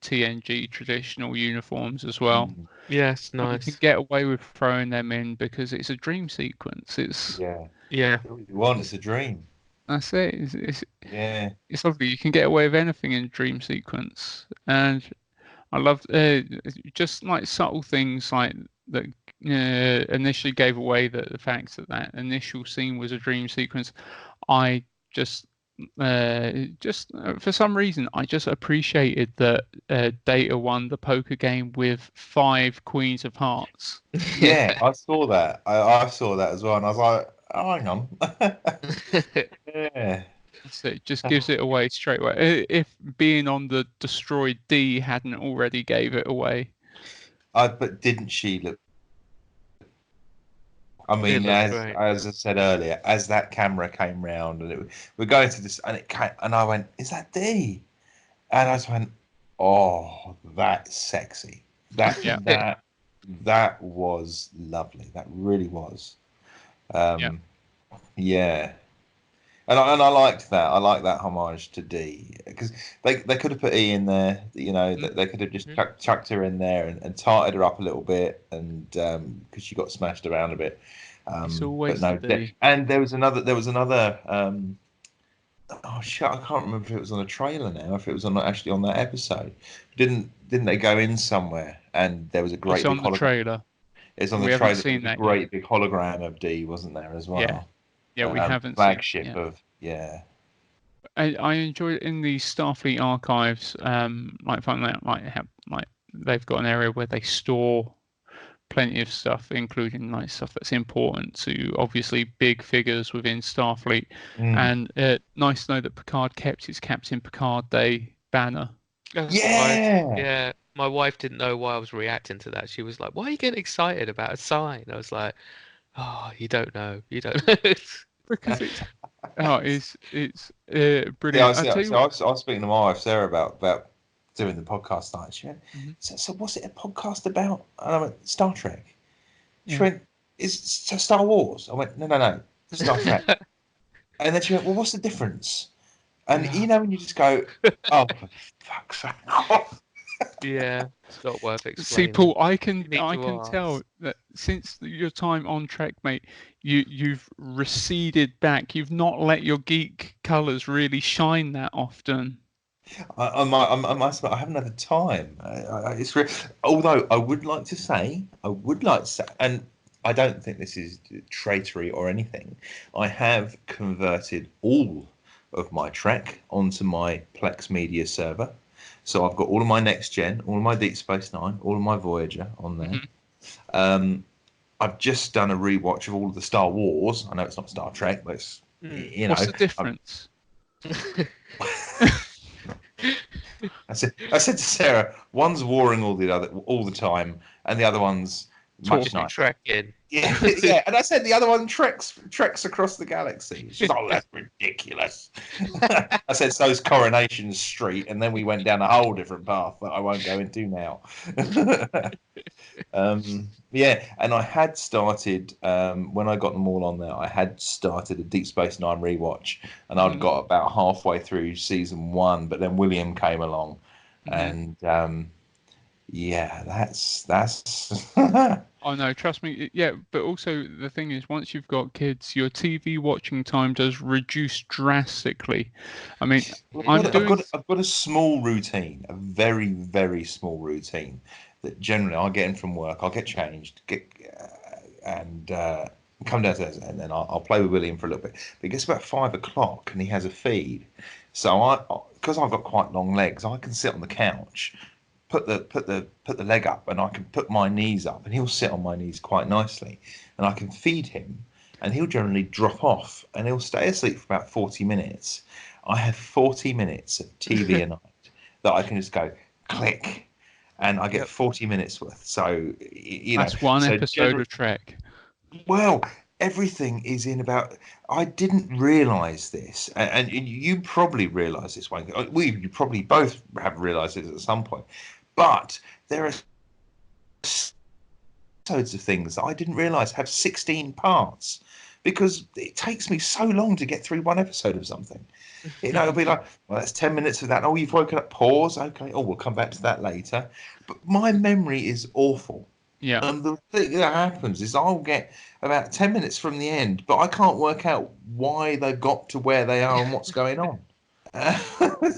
[SPEAKER 1] TNG traditional uniforms as well.
[SPEAKER 2] Yes, nice.
[SPEAKER 1] You can get away with throwing them in because it's a dream sequence. It's
[SPEAKER 3] yeah. All you want is a dream.
[SPEAKER 1] That's it. It's lovely. You can get away with anything in a dream sequence, and I loved just like subtle things like that. Initially gave away the fact that initial scene was a dream sequence. I just for some reason I just appreciated that Data won the poker game with 5 queens of hearts.
[SPEAKER 3] Yeah, I saw that. I saw that as well, and I was like, oh, hang on. Yeah.
[SPEAKER 1] So it just gives it away straight away. If being on the destroyed D hadn't already gave it away.
[SPEAKER 3] But didn't she look? I mean, as I said earlier, as that camera came round and we're going to this, and it came, and I went, "Is that D?" And I just went, "Oh, that's sexy. That was lovely. That really was." Yeah. And I liked that. I like that homage to D, because they could have put E in there. You know, they could have just chucked her in there and tightened her up a little bit, and because she got smashed around a bit.
[SPEAKER 1] It's always
[SPEAKER 3] but no, and there was another. Oh shit! I can't remember if it was on a trailer now. If it was actually on that episode, didn't they go in somewhere and there was a great?
[SPEAKER 1] It's on the trailer.
[SPEAKER 3] It's on the trailer. There was a great big hologram of D, wasn't there, as well?
[SPEAKER 1] Yeah, we haven't
[SPEAKER 3] flagship
[SPEAKER 1] seen,
[SPEAKER 3] of
[SPEAKER 1] I enjoy it in the Starfleet archives. They've got an area where they store plenty of stuff, including stuff that's important to obviously big figures within Starfleet. And nice to know that Picard kept his Captain Picard Day banner.
[SPEAKER 2] Yeah. My wife didn't know why I was reacting to that. She was like, "Why are you getting excited about a sign?" I was like, "Oh, you don't know.
[SPEAKER 1] Because it's brilliant.
[SPEAKER 3] I was speaking to my wife Sarah about doing the podcast tonight. She went, so what's it a podcast about? And I went, Star Trek. She went, it's Star Wars. I went, no, Star Trek. And then she went, well, what's the difference? And you know when you just go, oh, for fuck's sake.
[SPEAKER 2] Yeah, it's not worth
[SPEAKER 1] See,
[SPEAKER 2] explaining.
[SPEAKER 1] Paul,
[SPEAKER 2] You need
[SPEAKER 1] I
[SPEAKER 2] to
[SPEAKER 1] can tell
[SPEAKER 2] ask.
[SPEAKER 1] that since your time on Trek, mate, you've receded back. You've not let your geek colours really shine that often.
[SPEAKER 3] I must admit, I haven't had the time. Although I would like to say, and I don't think this is traitory or anything. I have converted all of my Trek onto my Plex Media server, so I've got all of my Next Gen, all of my Deep Space Nine, all of my Voyager on there.
[SPEAKER 1] Mhm.
[SPEAKER 3] I've just done a rewatch of all of the Star Wars. I know it's not Star Trek, but it's
[SPEAKER 1] What's the
[SPEAKER 3] I've,
[SPEAKER 1] difference?
[SPEAKER 3] I said to Sarah, one's warring all the time, and the other one's much
[SPEAKER 2] Just
[SPEAKER 1] Talking.
[SPEAKER 3] nicer.
[SPEAKER 2] tracking.
[SPEAKER 3] Yeah, yeah. And I said the other one treks across the galaxy. She's like, oh, that's ridiculous. I said, so's Coronation Street, and then we went down a whole different path that I won't go into now. Yeah, and I had started when I got them all on there. I had started a Deep Space Nine rewatch, and I'd
[SPEAKER 1] Mhm,
[SPEAKER 3] got about halfway through season one, but then William came along,
[SPEAKER 1] mhm.
[SPEAKER 3] and yeah, that's
[SPEAKER 1] Oh no, trust me. Yeah, but also the thing is, once you've got kids, your TV watching time does reduce drastically. I mean,
[SPEAKER 3] Well,
[SPEAKER 1] I'm doing.
[SPEAKER 3] I've got a small routine, a very, very small routine that generally I get in from work, I'll get changed, and come downstairs, and then I'll play with William for a little bit. But it gets about 5 o'clock, and he has a feed. So because I've got quite long legs, I can sit on the couch, put the leg up, and I can put my knees up, and he'll sit on my knees quite nicely, and I can feed him, and he'll generally drop off, and he'll stay asleep for about 40 minutes. I have 40 minutes of TV a night that I can just go click, and I get
[SPEAKER 2] Yep.
[SPEAKER 3] 40 minutes worth. So
[SPEAKER 1] That's one
[SPEAKER 3] so
[SPEAKER 1] episode
[SPEAKER 3] generally,
[SPEAKER 1] of Trek.
[SPEAKER 3] well, everything is in about. I didn't realise this, and you probably realise this one. You probably both have realised this at some point, but there are episodes of things that I didn't realise have 16 parts because it takes me so long to get through one episode of something. It'll be like, well, that's 10 minutes of that. Oh, you've woken up, pause. Okay. Oh, we'll come back to that later. But my memory is awful.
[SPEAKER 1] Yeah.
[SPEAKER 3] And the thing that happens is I'll get about 10 minutes from the end, but I can't work out why they got to where they are and what's going on.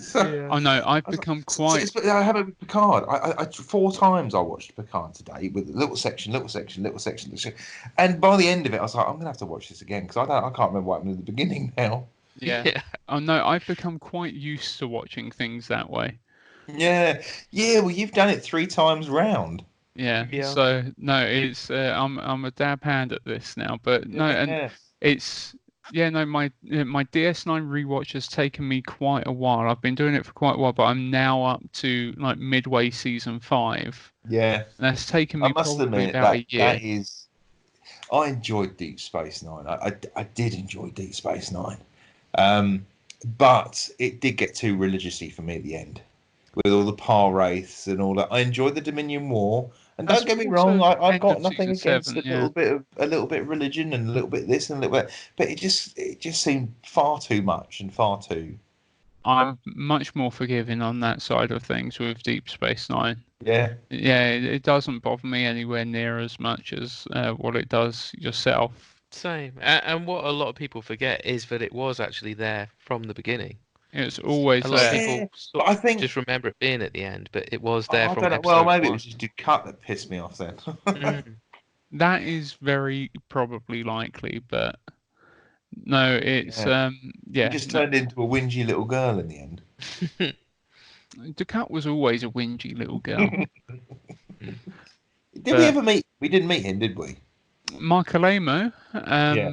[SPEAKER 3] So,
[SPEAKER 2] Yeah.
[SPEAKER 1] Oh no, I've
[SPEAKER 3] I was like,
[SPEAKER 1] become quite.
[SPEAKER 3] I have it with Picard. 4 times I watched Picard today with little section, little section, little section, little section. And by the end of it, I was like, I'm gonna have to watch this again because I can't remember what happened at the beginning now.
[SPEAKER 1] Yeah.
[SPEAKER 2] Yeah.
[SPEAKER 1] Oh no, I've become quite used to watching things that way.
[SPEAKER 3] Yeah, yeah. Well, you've done it 3 times round.
[SPEAKER 1] Yeah.
[SPEAKER 2] Yeah.
[SPEAKER 1] So no, it's I'm a dab hand at this now, but no, and
[SPEAKER 3] Yeah.
[SPEAKER 1] it's yeah, no, my DS9 rewatch has taken me quite a while. I've been doing it for quite a while, but I'm now up to like midway season 5.
[SPEAKER 3] Yeah.
[SPEAKER 1] And that's taken
[SPEAKER 3] I
[SPEAKER 1] me
[SPEAKER 3] must
[SPEAKER 1] probably
[SPEAKER 3] admit
[SPEAKER 1] about a year.
[SPEAKER 3] that is. I enjoyed Deep Space Nine. I did enjoy Deep Space Nine, but it did get too religiously for me at the end, with all the Par wraiths and all that. I enjoyed the Dominion War, and
[SPEAKER 1] That's
[SPEAKER 3] don't get me wrong,
[SPEAKER 1] also
[SPEAKER 3] I've
[SPEAKER 1] end
[SPEAKER 3] got
[SPEAKER 1] of
[SPEAKER 3] nothing
[SPEAKER 1] season
[SPEAKER 3] against
[SPEAKER 1] 7, yeah.
[SPEAKER 3] a little bit of religion and a little bit this and a little bit, but it just seemed far too much and far too.
[SPEAKER 1] I'm much more forgiving on that side of things with Deep Space Nine.
[SPEAKER 3] Yeah.
[SPEAKER 1] Yeah, it doesn't bother me anywhere near as much as what it does yourself.
[SPEAKER 2] Same. And what a lot of people forget is that it was actually there from the beginning.
[SPEAKER 1] It's always
[SPEAKER 2] A lot of
[SPEAKER 1] there.
[SPEAKER 3] Yeah,
[SPEAKER 2] people
[SPEAKER 3] but
[SPEAKER 2] sort
[SPEAKER 3] I
[SPEAKER 2] of
[SPEAKER 3] think
[SPEAKER 2] just remember it being at the end, but it was there
[SPEAKER 3] I
[SPEAKER 2] from
[SPEAKER 3] don't know. Well,
[SPEAKER 2] episode
[SPEAKER 3] maybe it
[SPEAKER 2] one.
[SPEAKER 3] was just cut that pissed me off then.
[SPEAKER 2] Mm.
[SPEAKER 1] That is very probably likely, but no, it's
[SPEAKER 3] Yeah. He
[SPEAKER 1] yeah.
[SPEAKER 3] just
[SPEAKER 1] No,
[SPEAKER 3] turned into a whingy little girl in the end.
[SPEAKER 1] Ducat was always a whingy little girl,
[SPEAKER 3] Did we
[SPEAKER 1] but
[SPEAKER 3] ever meet? We didn't meet him, did we?
[SPEAKER 1] Marcolemo,
[SPEAKER 3] Yeah.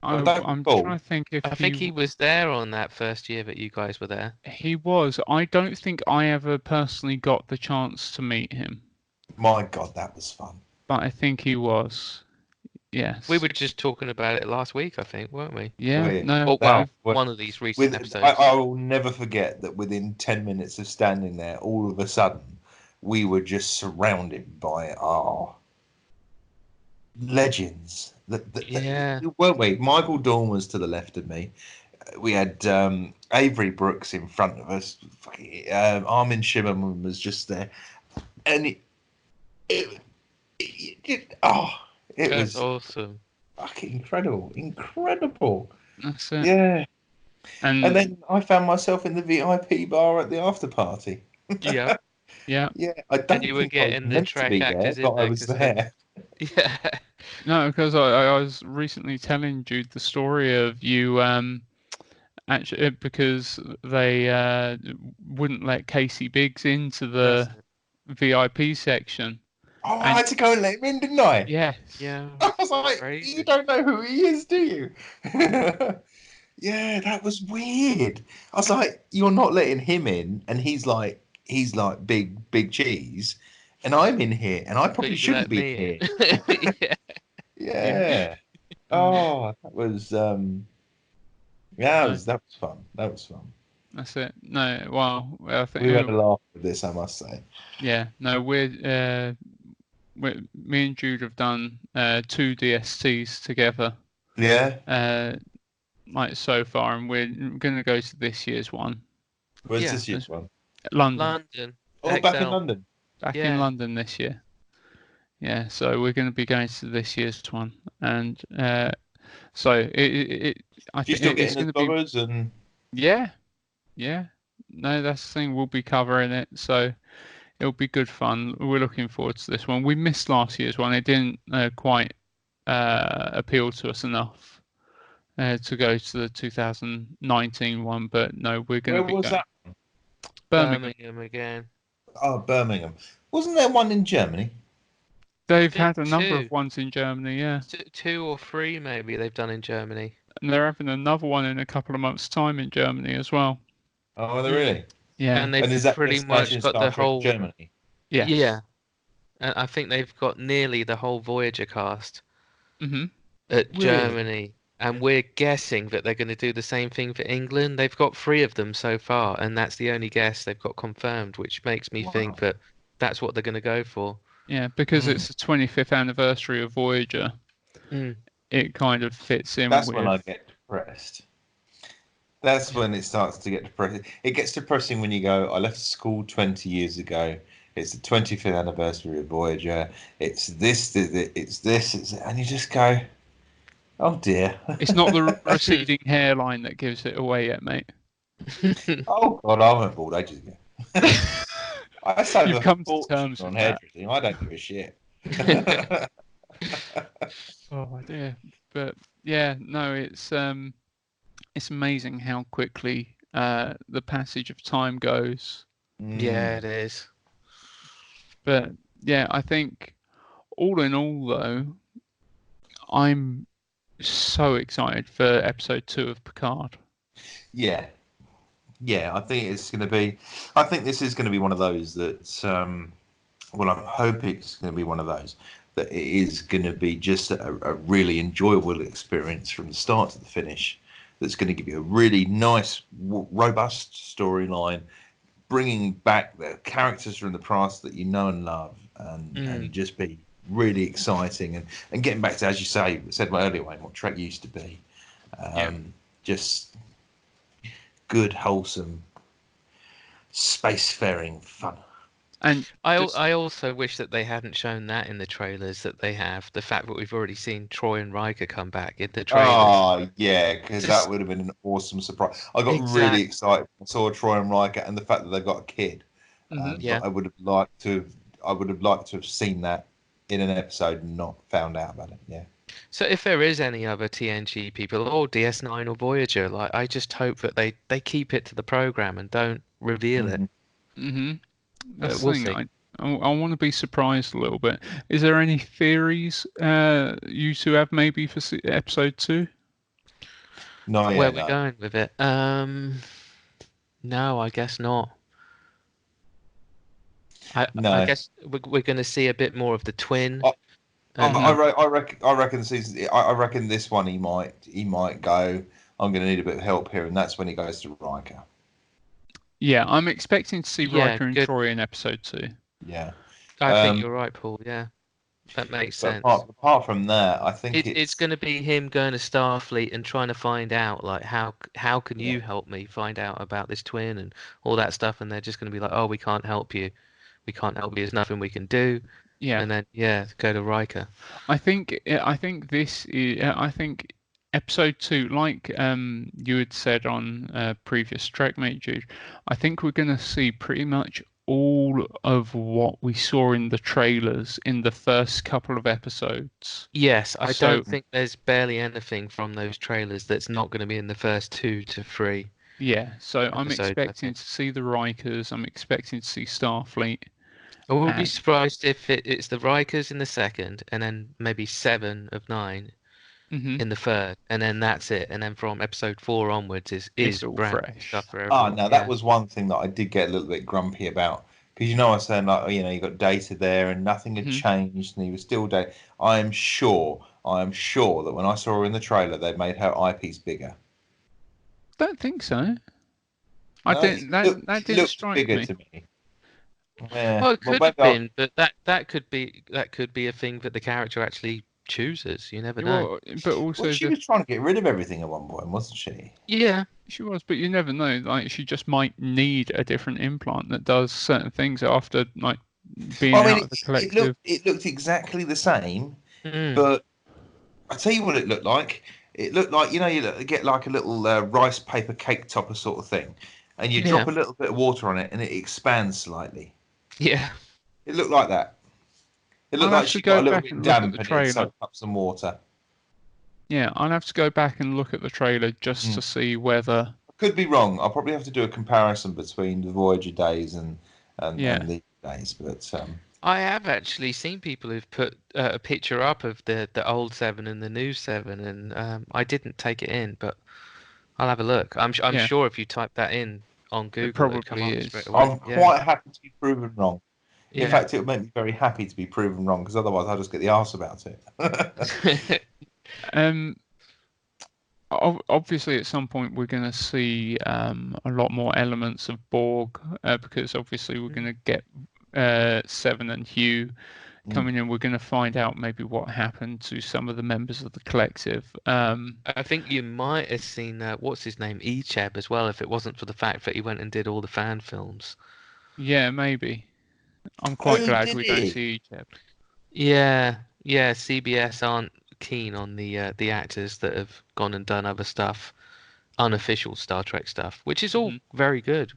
[SPEAKER 3] I don't
[SPEAKER 1] I'm
[SPEAKER 3] recall.
[SPEAKER 1] trying to think if
[SPEAKER 2] I think he was there on that first year that you guys were there.
[SPEAKER 1] he was. I don't think I ever personally got the chance to meet him,
[SPEAKER 3] My God, that was fun.
[SPEAKER 1] but I think he was.
[SPEAKER 2] We
[SPEAKER 1] Yes.
[SPEAKER 2] were just talking about it last week, I think, weren't we?
[SPEAKER 1] Yeah.
[SPEAKER 3] We
[SPEAKER 1] No.
[SPEAKER 2] Or
[SPEAKER 3] that
[SPEAKER 2] well,
[SPEAKER 3] was,
[SPEAKER 2] one of these recent
[SPEAKER 3] with
[SPEAKER 2] episodes.
[SPEAKER 3] I will never forget that within 10 minutes of standing there, all of a sudden, we were just surrounded by our legends.
[SPEAKER 2] Yeah.
[SPEAKER 3] Weren't we? Michael Dawn was to the left of me. We had Avery Brooks in front of us. Armin Shimmerman was just there, and it
[SPEAKER 2] That's
[SPEAKER 3] was
[SPEAKER 2] awesome.
[SPEAKER 3] fucking incredible.
[SPEAKER 1] That's it.
[SPEAKER 3] Yeah. And
[SPEAKER 1] And
[SPEAKER 3] then I found myself in the VIP bar at the after party.
[SPEAKER 2] Yeah.
[SPEAKER 1] yeah,
[SPEAKER 3] Yeah, I
[SPEAKER 2] And
[SPEAKER 3] don't
[SPEAKER 2] you were
[SPEAKER 3] think I was
[SPEAKER 2] getting the
[SPEAKER 3] meant to
[SPEAKER 2] track
[SPEAKER 3] be there,
[SPEAKER 2] actors
[SPEAKER 3] but
[SPEAKER 2] in
[SPEAKER 3] I
[SPEAKER 2] there
[SPEAKER 3] was
[SPEAKER 2] because
[SPEAKER 3] there.
[SPEAKER 2] yeah.
[SPEAKER 1] no, because I was recently telling Jude the story of you actually because they wouldn't let Casey Biggs into
[SPEAKER 2] That's
[SPEAKER 1] the VIP section,
[SPEAKER 3] Oh, I
[SPEAKER 1] and
[SPEAKER 3] had to go and let him in, didn't I?
[SPEAKER 1] yes,
[SPEAKER 2] yeah.
[SPEAKER 3] I was like,
[SPEAKER 2] Crazy.
[SPEAKER 3] you don't know who he is, do you? Yeah, that was weird. I was like, you're not letting him in, and he's like big cheese, and I'm in here, and I
[SPEAKER 2] But
[SPEAKER 3] probably
[SPEAKER 2] you
[SPEAKER 3] shouldn't
[SPEAKER 2] let
[SPEAKER 3] be
[SPEAKER 2] me
[SPEAKER 3] here.
[SPEAKER 2] in. Yeah.
[SPEAKER 1] yeah,
[SPEAKER 3] Yeah.
[SPEAKER 1] mm,
[SPEAKER 3] Oh, that was yeah,
[SPEAKER 1] no,
[SPEAKER 3] that was fun. That was fun.
[SPEAKER 1] that's it. No, well, I think
[SPEAKER 3] We had a laugh with this, I must say.
[SPEAKER 1] yeah, no, me and Jude have done 2 DSTs together,
[SPEAKER 3] Yeah.
[SPEAKER 1] uh, like so far, and we're going to go to this year's one,
[SPEAKER 3] Where's
[SPEAKER 2] Yeah.
[SPEAKER 3] this year's one?
[SPEAKER 1] London,
[SPEAKER 2] London.
[SPEAKER 3] Oh, back in
[SPEAKER 2] XL.
[SPEAKER 3] London.
[SPEAKER 1] back in
[SPEAKER 2] Yeah.
[SPEAKER 1] London this year. Yeah, so we're going to be going to this year's one, and so I
[SPEAKER 3] Do you
[SPEAKER 1] think
[SPEAKER 3] still get
[SPEAKER 1] it's
[SPEAKER 3] in the
[SPEAKER 1] going to be
[SPEAKER 3] dollars and
[SPEAKER 1] yeah, yeah. No, that's the thing. We'll be covering it, so it'll be good fun. We're looking forward to this one. We missed last year's one. It didn't quite appeal to us enough to go to the 2019 one, but no, we're going to
[SPEAKER 3] where
[SPEAKER 1] be
[SPEAKER 3] was
[SPEAKER 1] going
[SPEAKER 3] that?
[SPEAKER 1] Birmingham.
[SPEAKER 2] Birmingham again.
[SPEAKER 3] Oh, Birmingham. Wasn't there one in Germany?
[SPEAKER 1] They've
[SPEAKER 2] Bit
[SPEAKER 1] had a number of ones in Germany, yeah,
[SPEAKER 2] two or three maybe they've done in Germany.
[SPEAKER 1] and they're having another one in a couple of months' time in Germany as well.
[SPEAKER 3] Oh, are they
[SPEAKER 2] Mm.
[SPEAKER 3] really?
[SPEAKER 1] Yeah,
[SPEAKER 2] And they've
[SPEAKER 3] And is that
[SPEAKER 2] pretty
[SPEAKER 3] just set
[SPEAKER 2] much
[SPEAKER 3] in
[SPEAKER 2] got
[SPEAKER 3] Star
[SPEAKER 2] the
[SPEAKER 3] Trek
[SPEAKER 2] whole
[SPEAKER 3] Germany?
[SPEAKER 1] yes.
[SPEAKER 2] yeah. And I think they've got nearly the whole Voyager cast
[SPEAKER 1] hmm
[SPEAKER 2] at
[SPEAKER 3] Really?
[SPEAKER 2] Germany. And we're guessing that they're going to do the same thing for England. They've got three of them so far, and that's the only guess they've got confirmed, which makes me think
[SPEAKER 3] Wow.
[SPEAKER 2] that that's what they're going to go for.
[SPEAKER 1] Yeah, because
[SPEAKER 3] Mm.
[SPEAKER 1] it's the 25th anniversary of Voyager,
[SPEAKER 2] Mm.
[SPEAKER 1] it kind of fits in
[SPEAKER 3] That's when
[SPEAKER 1] with
[SPEAKER 3] I get depressed. That's when it starts to get depressing. It gets depressing when you go, I left school 20 years ago. It's the 25th anniversary of Voyager. It's this, and you just go, oh dear.
[SPEAKER 1] it's not the receding hairline that gives it away yet, mate.
[SPEAKER 3] Oh God, I went bald ages ago. I save
[SPEAKER 1] You've
[SPEAKER 3] a
[SPEAKER 1] come to
[SPEAKER 3] fortune
[SPEAKER 1] terms
[SPEAKER 3] on
[SPEAKER 1] with that.
[SPEAKER 3] hairdressing. I don't give a shit.
[SPEAKER 1] Oh dear. But yeah, no, it's amazing how quickly the passage of time goes.
[SPEAKER 2] Yeah,
[SPEAKER 3] Mm.
[SPEAKER 2] it is.
[SPEAKER 1] But yeah, I think all in all though, I'm so excited for episode 2 of Picard.
[SPEAKER 3] Yeah, yeah. I think it's going to be. I think this is going to be one of those that. Well, I'm hoping it's going to be one of those that it is going to be just a really enjoyable experience from the start to the finish. That's going to give you a really nice, robust storyline, bringing back the characters from the past that you know and love, and you
[SPEAKER 2] Mm.
[SPEAKER 3] just be really exciting and getting back to, as you said earlier, Wayne, what Trek used to be.
[SPEAKER 1] Yeah.
[SPEAKER 3] Just good, wholesome, spacefaring fun.
[SPEAKER 1] And just
[SPEAKER 2] I also wish that they hadn't shown that in the trailers that they have. The fact that we've already seen Troy and Riker come back in the trailers.
[SPEAKER 3] Oh yeah, because that
[SPEAKER 2] Just
[SPEAKER 3] would have been an awesome surprise. I got really
[SPEAKER 2] exact.
[SPEAKER 3] excited when I saw Troy and Riker and the fact that they've got a kid.
[SPEAKER 1] mhm.
[SPEAKER 2] Yeah.
[SPEAKER 3] But I would have liked to. I would have liked to have seen that in an episode and not found out about it. Yeah.
[SPEAKER 2] So if there is any other TNG people or DS9 or Voyager, like I just hope that they keep it to the program and don't reveal it.
[SPEAKER 3] Mhm.
[SPEAKER 1] Mhm. That's
[SPEAKER 2] But
[SPEAKER 1] the
[SPEAKER 2] we'll
[SPEAKER 1] thing.
[SPEAKER 2] see.
[SPEAKER 1] I want to be surprised a little bit. Is there any theories you two have maybe for episode 2?
[SPEAKER 3] No,
[SPEAKER 2] Where
[SPEAKER 3] yeah,
[SPEAKER 2] we're
[SPEAKER 3] no,
[SPEAKER 2] going with it? No, I guess not. I
[SPEAKER 3] no.
[SPEAKER 2] guess we're going to see a bit more of the twin.
[SPEAKER 3] I,
[SPEAKER 2] And
[SPEAKER 3] I reckon season. I reckon this one he might go. I'm going to need a bit of help here, and that's when he goes to Riker.
[SPEAKER 1] Yeah, I'm expecting to see
[SPEAKER 2] yeah,
[SPEAKER 1] Riker and
[SPEAKER 2] good.
[SPEAKER 1] Troy in episode 2.
[SPEAKER 3] Yeah.
[SPEAKER 2] I think
[SPEAKER 3] Um,
[SPEAKER 2] you're right, Paul. Yeah. That makes
[SPEAKER 3] But
[SPEAKER 2] sense.
[SPEAKER 3] apart from that, I think
[SPEAKER 2] It's going to be him going to Starfleet and trying to find out, like, how can
[SPEAKER 3] yeah.
[SPEAKER 2] you help me find out about this twin and all that stuff, and they're just going to be like, oh, we can't help you. We can't help you. There's nothing we can do.
[SPEAKER 1] Yeah,
[SPEAKER 2] And then, yeah, go to Riker.
[SPEAKER 1] I think episode 2, like you had said on previous Trek Mate Jude, I think we're going to see pretty much all of what we saw in the trailers in the first couple of episodes.
[SPEAKER 2] Yes, I
[SPEAKER 1] So
[SPEAKER 2] don't think there's barely anything from those trailers that's not going to be in the first 2 to 3
[SPEAKER 1] yeah, so I'm
[SPEAKER 2] episodes, I
[SPEAKER 1] expecting
[SPEAKER 2] think.
[SPEAKER 1] to see the Rikers. I'm expecting to see Starfleet,
[SPEAKER 2] I wouldn't be
[SPEAKER 1] and
[SPEAKER 2] surprised if it's the Rikers in the second, and then maybe 7 of 9
[SPEAKER 1] mhm,
[SPEAKER 2] in the third, and then that's it. And then from episode 4 onwards
[SPEAKER 1] it's
[SPEAKER 2] is
[SPEAKER 1] all
[SPEAKER 2] brand new
[SPEAKER 1] fresh.
[SPEAKER 2] stuff for
[SPEAKER 3] Oh,
[SPEAKER 2] everyone.
[SPEAKER 3] no, that
[SPEAKER 2] Yeah.
[SPEAKER 3] was one thing that I did get a little bit grumpy about because I was saying like you got data there and nothing had
[SPEAKER 1] Mhm.
[SPEAKER 3] changed and he was still data. I am sure that when I saw her in the trailer, they made her eyepiece bigger.
[SPEAKER 1] Don't think so. I
[SPEAKER 3] No,
[SPEAKER 1] didn't. That
[SPEAKER 3] it
[SPEAKER 1] didn't
[SPEAKER 3] looked
[SPEAKER 1] strike
[SPEAKER 3] bigger
[SPEAKER 1] me.
[SPEAKER 3] to me. Yeah,
[SPEAKER 2] Well, it
[SPEAKER 3] well,
[SPEAKER 2] could
[SPEAKER 3] maybe
[SPEAKER 2] have been, but that could be a thing that the character actually chooses. You never know.
[SPEAKER 1] Well, but
[SPEAKER 3] well,
[SPEAKER 1] also
[SPEAKER 3] she
[SPEAKER 1] the
[SPEAKER 3] was trying to get rid of everything at one point, wasn't she?
[SPEAKER 2] Yeah.
[SPEAKER 1] she was, but you never know. Like she just might need a different implant that does certain things after like being
[SPEAKER 3] Well, I mean,
[SPEAKER 1] out of the collective.
[SPEAKER 3] it looked exactly the same,
[SPEAKER 2] Mm.
[SPEAKER 3] but I tell you what it looked like. It looked like get like a little rice paper cake topper sort of thing, and you
[SPEAKER 2] Yeah.
[SPEAKER 3] drop a little bit of water on it, and it expands slightly.
[SPEAKER 2] Yeah.
[SPEAKER 3] It looked like that. It
[SPEAKER 1] I'll
[SPEAKER 3] looked like
[SPEAKER 1] have to
[SPEAKER 3] she got
[SPEAKER 1] go
[SPEAKER 3] a little
[SPEAKER 1] back
[SPEAKER 3] bit
[SPEAKER 1] and look at
[SPEAKER 3] damp
[SPEAKER 1] the
[SPEAKER 3] and it
[SPEAKER 1] trailer.
[SPEAKER 3] soaked up some water.
[SPEAKER 1] Yeah, I'll have to go back and look at the trailer just
[SPEAKER 3] Mm.
[SPEAKER 1] to see whether.
[SPEAKER 3] I could be wrong. I'll probably have to do a comparison between the Voyager days
[SPEAKER 1] Yeah.
[SPEAKER 3] and the days, but
[SPEAKER 2] I have actually seen people who've put a picture up of the old 7 and the new 7, and I didn't take it in, but I'll have a look. I'm
[SPEAKER 1] Yeah,
[SPEAKER 2] sure if you type that in on
[SPEAKER 1] it
[SPEAKER 2] Google, it'd come
[SPEAKER 1] probably
[SPEAKER 2] up straight
[SPEAKER 1] is.
[SPEAKER 2] away.
[SPEAKER 3] I'm
[SPEAKER 2] Yeah.
[SPEAKER 3] quite happy to be proven wrong. In
[SPEAKER 2] Yeah.
[SPEAKER 3] fact, it would make me very happy to be proven wrong because otherwise I'll just get the arse about it.
[SPEAKER 1] Um, Obviously, at some point, we're going to see a lot more elements of Borg because obviously we're going to get Seven and Hugh
[SPEAKER 3] Mm.
[SPEAKER 1] coming in. We're going to find out maybe what happened to some of the members of the collective.
[SPEAKER 2] I think you might have seen what's his name, Echeb as well, if it wasn't for the fact that he went and did all the fan films.
[SPEAKER 1] Yeah, maybe. I'm quite
[SPEAKER 3] Oh,
[SPEAKER 1] glad
[SPEAKER 3] did
[SPEAKER 1] we don't
[SPEAKER 3] he?
[SPEAKER 1] see Egypt.
[SPEAKER 2] Yeah, yeah. CBS aren't keen on the actors that have gone and done other stuff, unofficial Star Trek stuff, which is all
[SPEAKER 1] Hmm.
[SPEAKER 2] very good.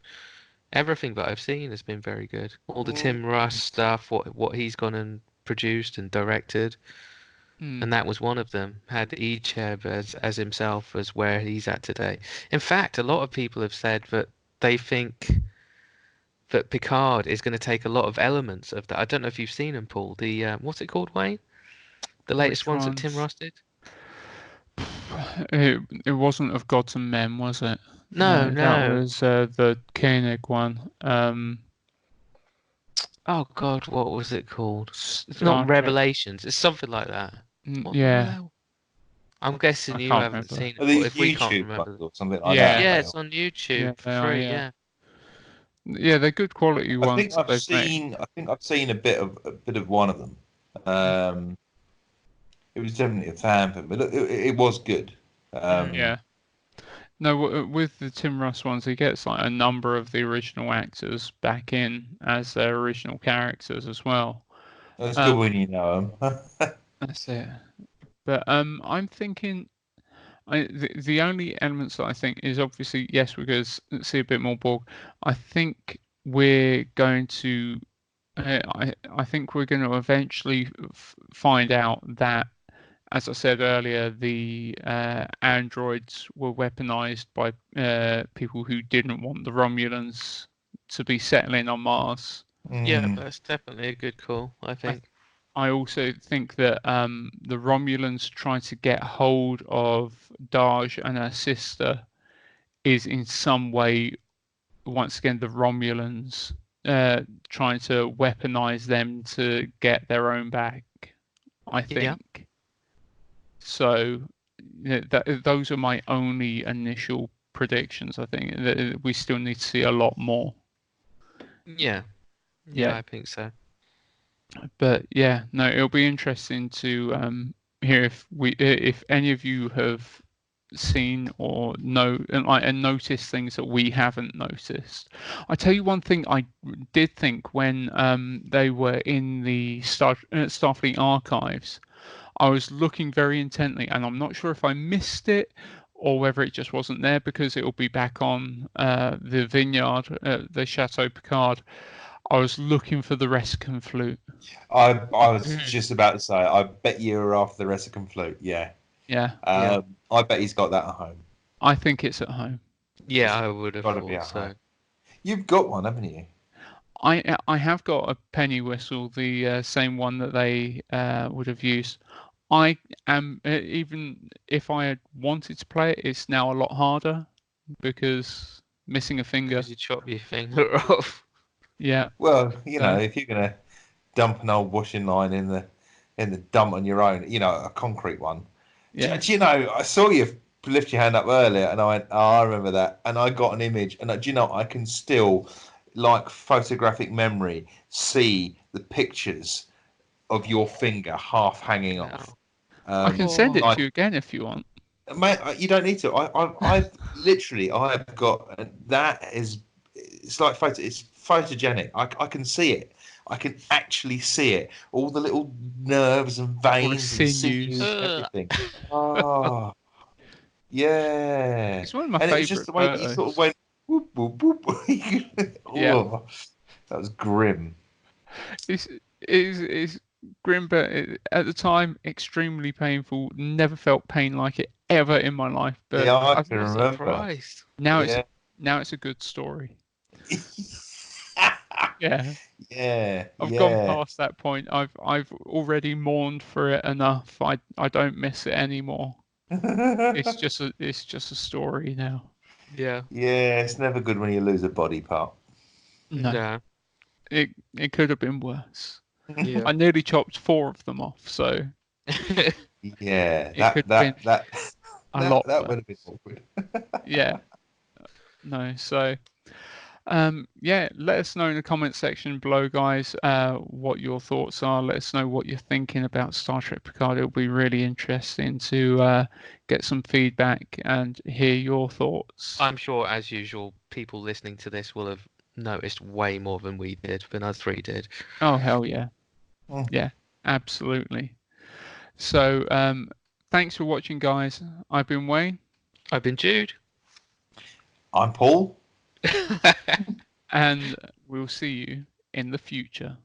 [SPEAKER 2] Everything that I've seen has been very good. All the
[SPEAKER 3] Mm.
[SPEAKER 2] Tim Russ stuff, what he's gone and produced and directed,
[SPEAKER 1] Mm.
[SPEAKER 2] and that was one of them. Had Echeb as himself as where he's at today. In fact, a lot of people have said that they think that Picard is going to take a lot of elements of that. I don't know if you've seen them, Paul. The what's it called, Wayne? The latest
[SPEAKER 1] Which
[SPEAKER 2] ones that Tim
[SPEAKER 1] ones?
[SPEAKER 2] Russ did?
[SPEAKER 1] It wasn't of Gods and Men, was it?
[SPEAKER 2] No,
[SPEAKER 1] That
[SPEAKER 2] no.
[SPEAKER 1] was the Koenig one.
[SPEAKER 2] Oh God, what was it called? It's not
[SPEAKER 1] Star Trek.
[SPEAKER 2] Revelations. It's something like that. What the
[SPEAKER 1] Yeah,
[SPEAKER 2] hell? I'm guessing
[SPEAKER 1] I
[SPEAKER 2] you
[SPEAKER 1] can't
[SPEAKER 2] haven't
[SPEAKER 1] remember.
[SPEAKER 2] seen it,
[SPEAKER 3] Are
[SPEAKER 2] but
[SPEAKER 3] these
[SPEAKER 2] if we can't
[SPEAKER 3] YouTube ones
[SPEAKER 2] remember,
[SPEAKER 3] or something like that?
[SPEAKER 1] Yeah,
[SPEAKER 2] yeah,
[SPEAKER 3] Are
[SPEAKER 2] it's on
[SPEAKER 1] yeah,
[SPEAKER 2] YouTube for
[SPEAKER 1] they are.
[SPEAKER 2] free.
[SPEAKER 1] Yeah,
[SPEAKER 2] Yeah.
[SPEAKER 1] yeah, they're good quality
[SPEAKER 3] I think
[SPEAKER 1] ones that
[SPEAKER 3] I've
[SPEAKER 1] they've made.
[SPEAKER 3] seen. I think I've seen a bit of one of them. Um, it was definitely a fan film, but it was good.
[SPEAKER 2] Mm.
[SPEAKER 3] Um,
[SPEAKER 1] Yeah. No, with the Tim Russ ones, he gets like a number of the original actors back in as their original characters as well.
[SPEAKER 3] it's good
[SPEAKER 1] Um,
[SPEAKER 3] when you know them.
[SPEAKER 1] that's it. But I'm thinking, the only elements that I think is obviously yes, we're going to see a bit more Borg. I think we're going to, I think we're going to eventually find out that, as I said earlier, the androids were weaponized by people who didn't want the Romulans to be settling on Mars.
[SPEAKER 2] Yeah,
[SPEAKER 3] Mm.
[SPEAKER 2] that's definitely a good call, I
[SPEAKER 1] I,
[SPEAKER 2] think.
[SPEAKER 1] I also think that the Romulans trying to get hold of Daj and her sister is in some way, once again, the Romulans trying to weaponize them to get their own back, I
[SPEAKER 2] Yeah.
[SPEAKER 1] think. So those are my only initial predictions. I think that we still need to see a lot more.
[SPEAKER 2] Yeah. Yeah,
[SPEAKER 1] Yeah,
[SPEAKER 2] I think so.
[SPEAKER 1] But yeah, no, it'll be interesting to hear if any of you have seen or know and noticed things that we haven't noticed. I tell you one thing I did think when they were in the Starfleet archives. I was looking very intently, and I'm not sure if I missed it or whether it just wasn't there because it will be back on the vineyard, the Chateau Picard. I was looking for the Resicon flute.
[SPEAKER 3] I was
[SPEAKER 2] Mm.
[SPEAKER 3] just about to say, I bet you were after the Resicon flute. Yeah.
[SPEAKER 1] Yeah,
[SPEAKER 2] Yeah.
[SPEAKER 3] I bet he's got that at home.
[SPEAKER 1] I think it's at home.
[SPEAKER 2] Yeah,
[SPEAKER 3] It's
[SPEAKER 2] I would have
[SPEAKER 3] got to be
[SPEAKER 2] thought
[SPEAKER 3] at home.
[SPEAKER 2] so.
[SPEAKER 3] You've got one, haven't you?
[SPEAKER 1] I have got a penny whistle, the same one that they would have used. I am even if I had wanted to play it, it's now a lot harder because missing a finger.
[SPEAKER 2] Because you chop your finger off.
[SPEAKER 1] Yeah.
[SPEAKER 3] Well,
[SPEAKER 1] So
[SPEAKER 3] if you're gonna dump an old washing line in the dump on your own, a concrete one.
[SPEAKER 1] yeah.
[SPEAKER 3] Do you know? I saw you lift your hand up earlier, and I went, "Oh, I remember that." And I got an image, and do you know? I can still, like photographic memory, see the pictures of your finger half hanging off.
[SPEAKER 1] I can send it
[SPEAKER 3] Like,
[SPEAKER 1] to you again if you want.
[SPEAKER 3] mate, you don't need to. I've literally, I've got that is. It's like it's photogenic. I can see it. I can actually see it. All the little nerves and
[SPEAKER 1] All the
[SPEAKER 3] veins and
[SPEAKER 1] sinews.
[SPEAKER 3] sinews and
[SPEAKER 2] Ugh.
[SPEAKER 3] everything. Oh, yeah.
[SPEAKER 1] It's one of my
[SPEAKER 3] And it was just
[SPEAKER 1] favourite
[SPEAKER 3] the way that you sort of
[SPEAKER 1] photos.
[SPEAKER 3] went. Whoop, whoop, whoop.
[SPEAKER 1] Yeah.
[SPEAKER 3] Oh, that was grim.
[SPEAKER 1] It's grim, but at the time, extremely painful. Never felt pain like it ever in my life. But
[SPEAKER 3] Yeah, I
[SPEAKER 1] I've,
[SPEAKER 3] can
[SPEAKER 2] I'm
[SPEAKER 3] remember.
[SPEAKER 2] surprised.
[SPEAKER 1] now
[SPEAKER 3] Yeah.
[SPEAKER 1] it's a good story. Yeah.
[SPEAKER 3] Yeah,
[SPEAKER 1] I've gone
[SPEAKER 3] yeah.
[SPEAKER 1] past that point. I've already mourned for it enough. I don't miss it anymore. It's just a story now.
[SPEAKER 2] Yeah.
[SPEAKER 3] Yeah, it's never good when you lose a body part.
[SPEAKER 1] No,
[SPEAKER 2] No.
[SPEAKER 1] it could have been worse.
[SPEAKER 2] Yeah.
[SPEAKER 1] I nearly chopped 4 of them off, so
[SPEAKER 3] Yeah,
[SPEAKER 1] it could have been a lot
[SPEAKER 3] that
[SPEAKER 1] worse.
[SPEAKER 3] would have been awkward.
[SPEAKER 1] Yeah, no. So yeah, let us know in the comment section below, guys, what your thoughts are. Let us know what you're thinking about Star Trek Picard. It'll be really interesting to get some feedback and hear your thoughts.
[SPEAKER 2] I'm sure, as usual, people listening to this will have noticed way more than us three did.
[SPEAKER 1] Oh hell yeah.
[SPEAKER 3] Mm.
[SPEAKER 1] Yeah, absolutely. So thanks for watching, guys. I've been Wayne.
[SPEAKER 2] I've been Jude.
[SPEAKER 3] I'm Paul.
[SPEAKER 1] And we'll see you in the future.